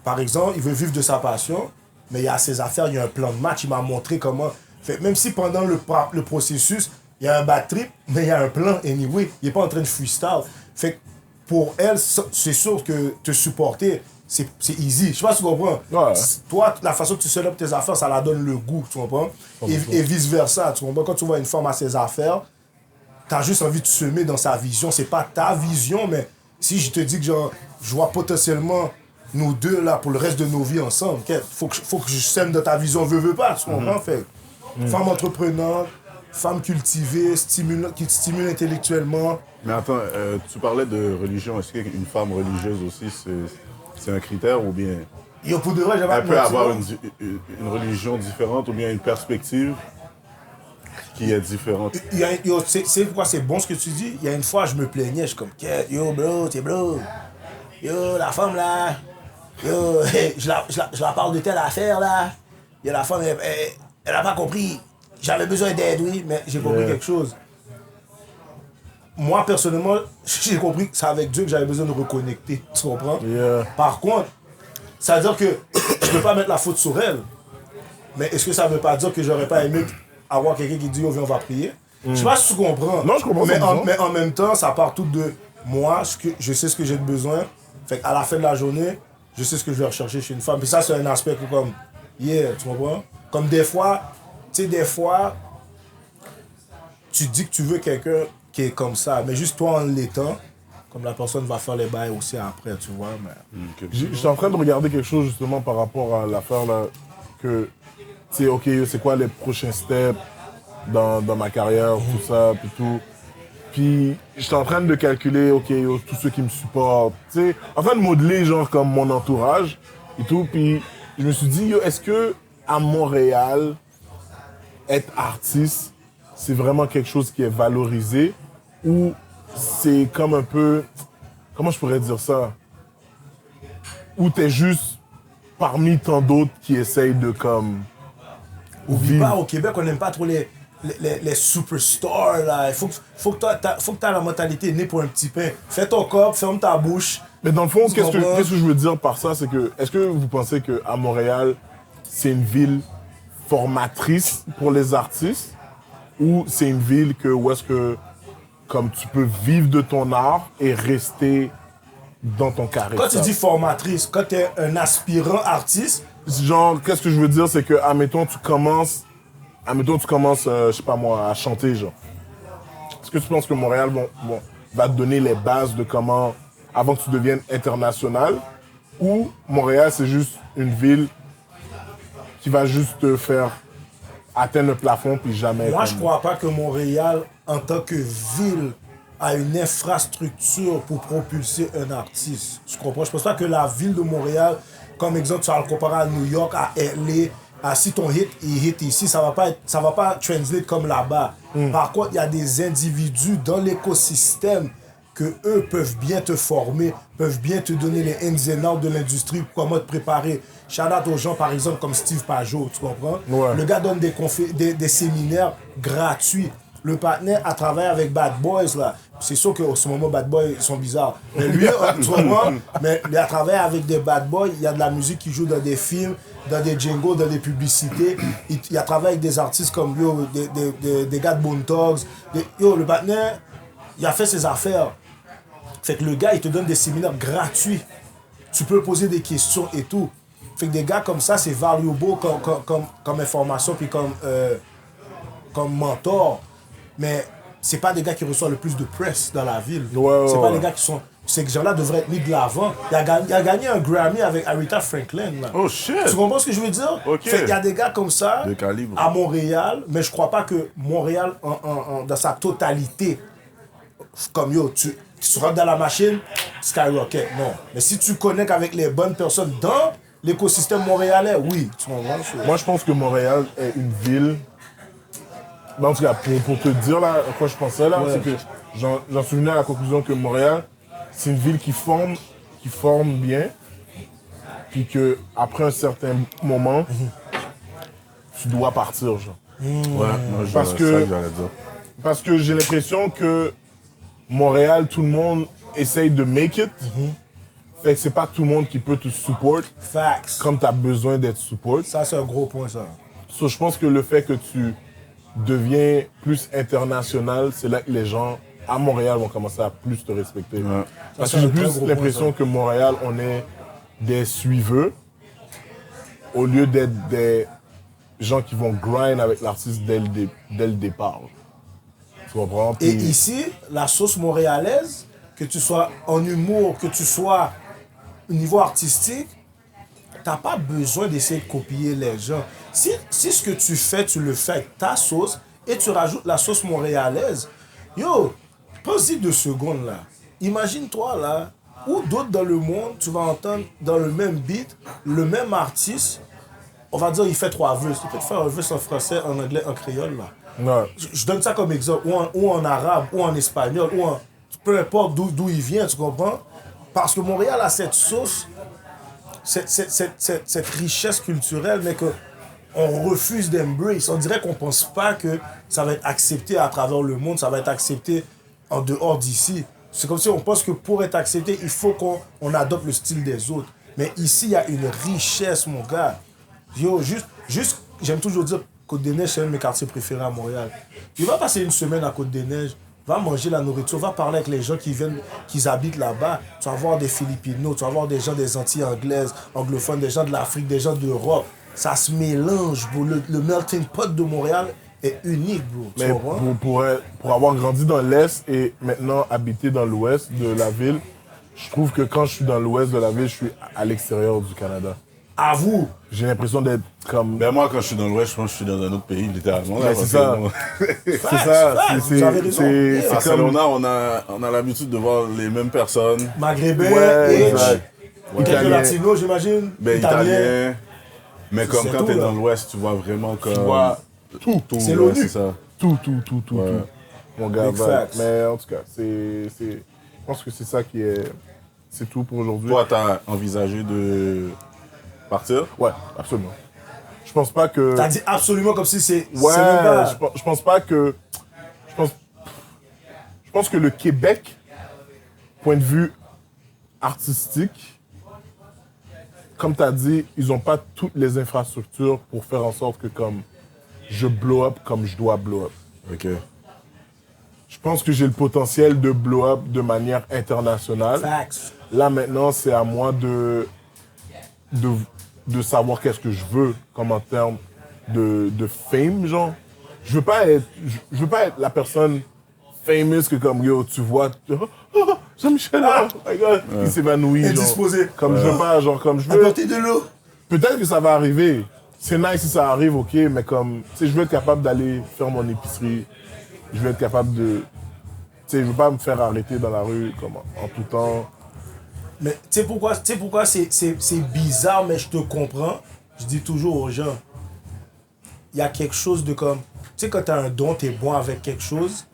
par exemple, il veut vivre de sa passion, mais il y a ses affaires, il y a un plan de match, il m'a montré comment. Fait même si pendant le processus, il y a un bad trip, mais il y a un plan, anyway, il n'est pas en train de freestyle. Fait pour elle, c'est sûr que te supporter, c'est easy. Je sais pas si tu comprends. Ouais. Toi, la façon que tu set up tes affaires, ça la donne le goût, tu comprends? Et vice-versa, tu comprends? Quand tu vois une femme à ses affaires, tu as juste envie de semer dans sa vision. C'est pas ta vision, mais si je te dis que genre, je vois potentiellement nous deux là pour le reste de nos vies ensemble, faut que je sème dans ta vision, veux pas, tu comprends? Fait, femme entreprenante, femme cultivée, qui te stimule intellectuellement. Mais attends, tu parlais de religion. Est-ce qu'une femme religieuse aussi, c'est un critère ou bien... Yo, pour de vrai, elle peut avoir une religion différente ou bien une perspective qui est différente. C'est pourquoi c'est bon ce que tu dis. Il y a une fois, je me plaignais, je suis comme, yo bro, t'es bro. Yo, la femme là. Yo, je la parle de telle affaire là. Yo, la femme, elle a pas compris. J'avais besoin d'aide, oui, mais j'ai compris quelque chose. Moi, personnellement, j'ai compris que c'est avec Dieu que j'avais besoin de reconnecter. Tu comprends? Par contre, ça veut dire que je ne peux pas mettre la faute sur elle. Mais est-ce que ça ne veut pas dire que j'aurais pas aimé avoir quelqu'un qui dit, oh, viens, on va prier? Je sais pas si tu comprends. Non, je comprends mais en même temps, ça part tout de moi, je sais ce que j'ai de besoin. Fait qu'à la fin de la journée, je sais ce que je vais rechercher chez une femme. Puis ça, c'est un aspect que comme, tu comprends? Comme des fois, tu sais, tu dis que tu veux quelqu'un qui est comme ça, mais juste toi en l'étant, comme la personne va faire les bails aussi après, tu vois. Mais... Je suis en train de regarder quelque chose justement par rapport à l'affaire là, que, tu sais, ok, c'est quoi les prochains steps dans ma carrière, tout ça, puis tout. Puis j'étais en train de calculer, ok, yo, tous ceux qui me supportent, tu sais, en train de modeler genre comme mon entourage et tout. Puis je me suis dit, yo, est-ce que à Montréal, être artiste, c'est vraiment quelque chose qui est valorisé ou c'est comme un peu, comment je pourrais dire ça, ou t'es juste parmi tant d'autres qui essayent de comme Oublie pas, au Québec, on n'aime pas trop les superstars, là. Il faut que tu aies la mentalité née pour un petit pain. Fais ton corps, ferme ta bouche. Mais dans le fond, Tu qu'est-ce que comprends? je veux dire par ça, c'est que, est-ce que vous pensez qu'à Montréal, c'est une ville formatrice pour les artistes ou c'est une ville où est-ce que, comme tu peux vivre de ton art et rester dans ton carré? Quand tu dis formatrice, quand tu es un aspirant artiste, Genre, qu'est-ce que je veux dire, c'est que, admettons, tu commences, je sais pas moi, à chanter, genre. Est-ce que tu penses que Montréal va te donner les bases de comment, avant que tu deviennes international, ou Montréal, c'est juste une ville qui va juste te faire atteindre le plafond puis jamais... moi, comme- je crois pas que Montréal, en tant que ville, a une infrastructure pour propulser un artiste. Tu comprends? Je pense pas que la ville de Montréal, comme exemple, tu vas le comparer à New York, à LA, si ton hit, il hit ici, ça va pas translate comme là-bas. Par contre, il y a des individus dans l'écosystème que eux peuvent bien te former, peuvent bien te donner les ins and outs de l'industrie, comment te préparer. Shout out aux gens, par exemple, comme Steve Pajot, tu comprends? Ouais. Le gars donne des séminaires gratuits. Le partenaire a travaillé avec Bad Boys, là. C'est sûr qu'en ce moment, Bad Boys, ils sont bizarres. Mais lui, tu comprends? Mais il a travaillé avec des Bad Boys. Il y a de la musique qui joue dans des films, dans des jingles, dans des publicités. Il a travaillé avec des artistes comme yo, des gars de Bone Thugs. Yo, le partenaire, il a fait ses affaires. Fait que le gars, il te donne des séminaires gratuits. Tu peux poser des questions et tout. Fait que des gars comme ça, c'est valuable comme information puis comme mentor. Mais c'est pas des gars qui reçoivent le plus de presse dans la ville. Ouais, C'est ouais, pas ouais. des gars qui sont... Ces gens-là devraient être mis de l'avant. Il a gagné un Grammy avec Aretha Franklin. Là. Oh shit! Tu comprends ce que je veux dire? Ok. Fait qu'il y a des gars comme ça De calibre. à Montréal, mais je crois pas que Montréal, dans sa totalité, comme yo, tu rentres dans la machine, skyrocket. Non. Mais si tu connectes avec les bonnes personnes dans l'écosystème montréalais, oui. Tu comprends? Moi, je pense que Montréal est une ville... Ben, en tout cas, pour te dire là, à quoi je pensais là, Ouais. c'est que j'en suis venu à la conclusion que Montréal, c'est une ville qui forme bien, puis que après un certain moment, tu dois partir, genre. Ouais, moi, Parce c'est que- ça que j'allais dire. Parce que j'ai l'impression que Montréal, tout le monde essaye de make it. Fait que c'est pas tout le monde qui peut te support Facts. comme tu as besoin d'être support. Ça, c'est un gros point, ça. So, je pense que le fait que tu deviens plus international, c'est là que les gens à Montréal vont commencer à plus te respecter. Ouais. Parce Ça, que c'est j'ai un très plus gros l'impression point, que Montréal, on est des suiveurs au lieu d'être des gens qui vont grind avec l'artiste dès le départ. Tu comprends? Et Puis- ici, la sauce montréalaise, que tu sois en humour, que tu sois au niveau artistique, t'as pas besoin d'essayer de copier les gens. Si ce que tu fais, tu le fais avec ta sauce et tu rajoutes la sauce montréalaise, yo, pense-y 2 secondes là. Imagine-toi là, où d'autres dans le monde, tu vas entendre dans le même beat, le même artiste, on va dire il fait 3 verses. Il peut te faire un verse en français, en anglais, en créole là. Ouais. Je donne ça comme exemple, ou en arabe, ou en espagnol, peu importe d'où il vient, tu comprends? Parce que Montréal a cette sauce, cette richesse culturelle, mais qu'on refuse d'embrace. On dirait qu'on pense pas que ça va être accepté à travers le monde, ça va être accepté en dehors d'ici. C'est comme si on pense que pour être accepté, il faut qu'on adopte le style des autres. Mais ici, il y a une richesse, mon gars. Yo, juste j'aime toujours dire Côte-des-Neiges, c'est un de mes quartiers préférés à Montréal. Tu vas passer une semaine à Côte-des-Neiges, va manger la nourriture, va parler avec les gens qui habitent là-bas. Tu vas voir des Filipinos, tu vas voir des gens des Antilles anglaises, anglophones, des gens de l'Afrique, des gens d'Europe. Ça se mélange, bro. Le melting pot de Montréal est unique, bro. Tu Mais comprends? pour avoir grandi dans l'Est et maintenant habiter dans l'Ouest de la ville, je trouve que quand je suis dans l'Ouest de la ville, je suis à l'extérieur du Canada. À vous. J'ai l'impression d'être comme... Ben moi, quand je suis dans l'Ouest, je pense que je suis dans un autre pays, littéralement. Là, Ben, c'est ça. C'est ça. Vous avez raison. C'est À comme... Barcelona, on a l'habitude de voir les mêmes personnes. Maghrébin, Ouais, H, exact. quelques Italien. latinos, j'imagine. Ben, italien. Mais comme C'est quand tout, t'es là. dans l'Ouest, tu vois vraiment comme... Tu vois tout. C'est ouais, l'ONU. c'est ça. Tout. Ouais. Mon gars, Big va. facts. Mais en tout cas, je pense que c'est ça qui est... C'est tout pour aujourd'hui. Toi, t'as envisagé de partir? Ouais, absolument. Je pense pas que... T'as dit absolument comme si c'est Ouais, même pas... je pense pas que... Je pense que le Québec, point de vue artistique, comme tu as dit, ils n'ont pas toutes les infrastructures pour faire en sorte que comme je blow up comme je dois blow up. Ok. Je pense que j'ai le potentiel de blow up de manière internationale. Facts. Là maintenant, c'est à moi de savoir qu'est-ce que je veux comme en termes de fame, genre. Je veux pas être la personne famous que comme yo, tu vois, Jean-Michel, oh my God, il s'évanouit, genre. Indisposé. Comme je veux pas, genre comme je veux. Apporter de l'eau. Peut-être que ça va arriver. C'est nice si ça arrive, ok, mais comme, tu sais, je veux être capable d'aller faire mon épicerie. Je veux être capable de, tu sais, je veux pas me faire arrêter dans la rue comme en tout temps. Mais tu sais pourquoi c'est bizarre, mais je te comprends. Je dis toujours aux gens, il y a quelque chose de comme... Tu sais, quand tu as un don, tu es bon avec quelque chose,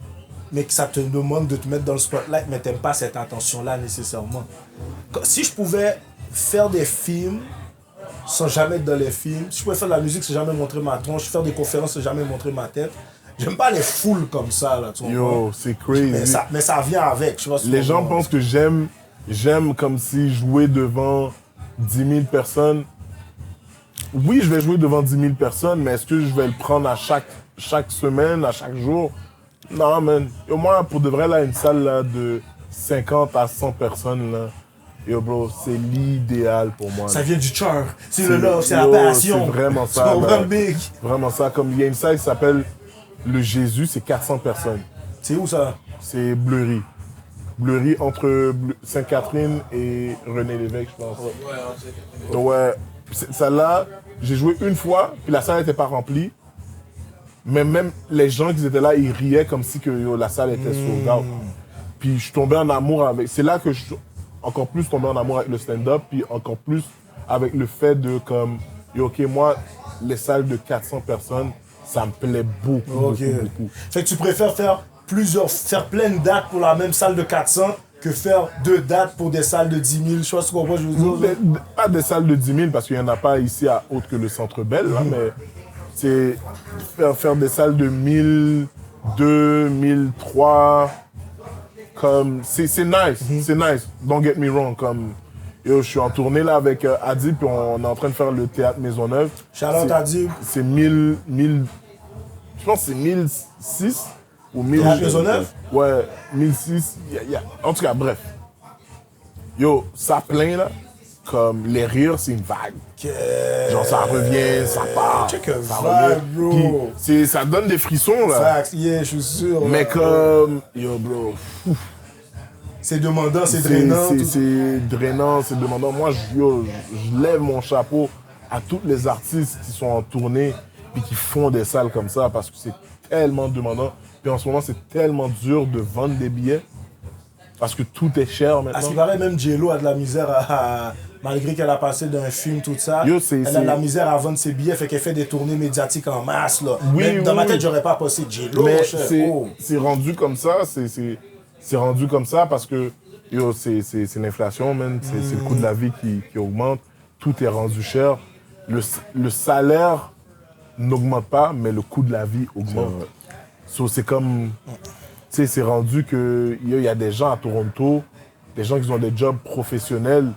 mais que ça te demande de te mettre dans le spotlight, mais tu n'aimes pas cette attention-là nécessairement. Si je pouvais faire des films sans jamais être dans les films, si je pouvais faire de la musique sans jamais montrer ma tronche, faire des conférences sans jamais montrer ma tête, j'aime pas les foules comme ça, là, tu comprends? Yo, c'est crazy. Mais ça vient avec, tu vois. Les gens pensent que j'aime comme si jouer devant 10 000 personnes. Oui, je vais jouer devant 10 000 personnes, mais est-ce que je vais le prendre à chaque semaine, à chaque jour? Non, man. Au moins, pour de vrai, là, une salle là, de 50 à 100 personnes, là, yo, bro, c'est l'idéal pour moi. Ça là. vient du cœur, c'est le love, c'est la Yo, passion. C'est vraiment ça. Tu comprends, là. big? Vraiment ça. Comme il y a une salle qui s'appelle Le Jésus, c'est 400 personnes. C'est où ça? C'est Bleury. Bleury entre Sainte-Catherine et René Lévesque, je pense. Ouais. Celle-là, j'ai joué une fois, puis la salle n'était pas remplie. Mais même les gens qui étaient là, ils riaient comme si que, yo, la salle était sold out. Puis je suis tombé en amour avec... C'est là que je suis encore plus tombé en amour avec le stand-up, puis encore plus avec le fait de comme... Yo, ok, moi, les salles de 400 personnes, ça me plaît beaucoup, Ok. beaucoup. Fait que tu préfères faire plein de dates pour la même salle de 400 que faire 2 dates pour des salles de 10 000. Je sais pas ce qu'on voit, je veux dire. Pas des salles de 10 000 parce qu'il n'y en a pas ici à autre que le Centre Bell, là, mais c'est faire des salles de 1000, 2, 1003, comme c'est nice, c'est nice. Don't get me wrong, comme yo, je suis en tournée là avec Adib puis on est en train de faire le théâtre Maisonneuve. Shout-out Adib. C'est 1000, je pense que c'est 1006 ou 1000. Théâtre Maisonneuve? Ouais, 1006. En tout cas, bref. Yo, ça plein là, comme les rires, c'est une vague. Genre ça revient, ça part. Check a ça vibe, revient. bro. Puis, ça donne des frissons là. Facts, yeah, je suis sûr. Mais là. comme, yo bro, C'est demandant, c'est drainant. tout. c'est drainant, c'est demandant. Moi, je lève mon chapeau à tous les artistes qui sont en tournée et qui font des salles comme ça parce que c'est tellement demandant. Puis en ce moment, c'est tellement dur de vendre des billets parce que tout est cher À ce maintenant. qui paraît, même J-Lo a de la misère malgré qu'elle a passé d'un film, tout ça. Yo, elle a de la misère à vendre ses billets, fait qu'elle fait des tournées médiatiques en masse, là. Oui, Même dans oui, ma tête, oui. j'aurais pas passé J-Lo, Mais mon cher. Oh. c'est rendu comme ça, c'est rendu comme ça parce que yo, c'est l'inflation, man. C'est le coût de la vie qui augmente. Tout est rendu cher. Le salaire n'augmente pas, mais le coût de la vie augmente. So, c'est comme... Tu sais, c'est rendu que il y a des gens à Toronto, des gens qui ont des jobs professionnels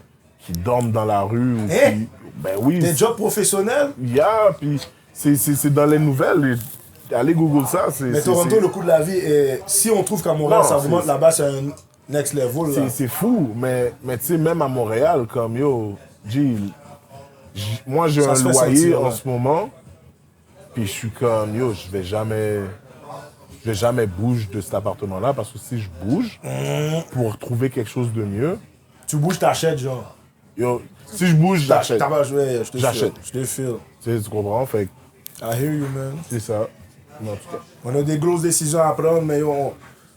qui dorment dans la rue. Ou Eh? qui, ben oui. Des jobs professionnels? Puis c'est dans les nouvelles. Allez Google ça. Mais Toronto, le coût de la vie est... Si on trouve qu'à Montréal, Non, ça augmente, c'est- là-bas, c'est un next level, là. C'est fou, mais tu sais, même à Montréal, comme yo, moi j'ai Ça un se fait loyer sentir, en ouais. ce moment, puis je suis comme yo, je vais jamais bouger de cet appartement-là parce que si je bouge pour trouver quelque chose de mieux, Tu bouges, t'achètes, genre. yo, si je bouge, j'achète. T'as pas joué, je te J'achète. file. Je te file. Tu comprends? Fait que I hear you, man. c'est ça. Mais en tout cas. On a des grosses décisions à prendre, mais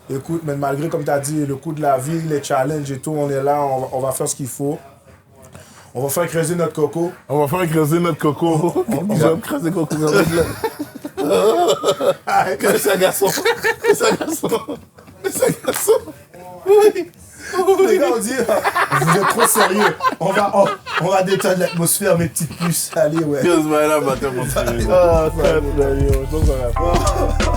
écoute, mais malgré, comme tu as dit, le coût de la vie, les challenges et tout, on est là, on va faire ce qu'il faut. On va faire creuser notre coco. On va faire creuser notre coco. On va creuser coco dans notre là. Que c'est un garçon. Que c'est un garçon. Que c'est un garçon. Oui. Les gars, on dit, vous êtes trop sérieux. On va détendre l'atmosphère, mes petites puces. Allez, ouais. Qu'est-ce que là, matin, mon Ah, ça va être yo. Je pense qu'on a fait.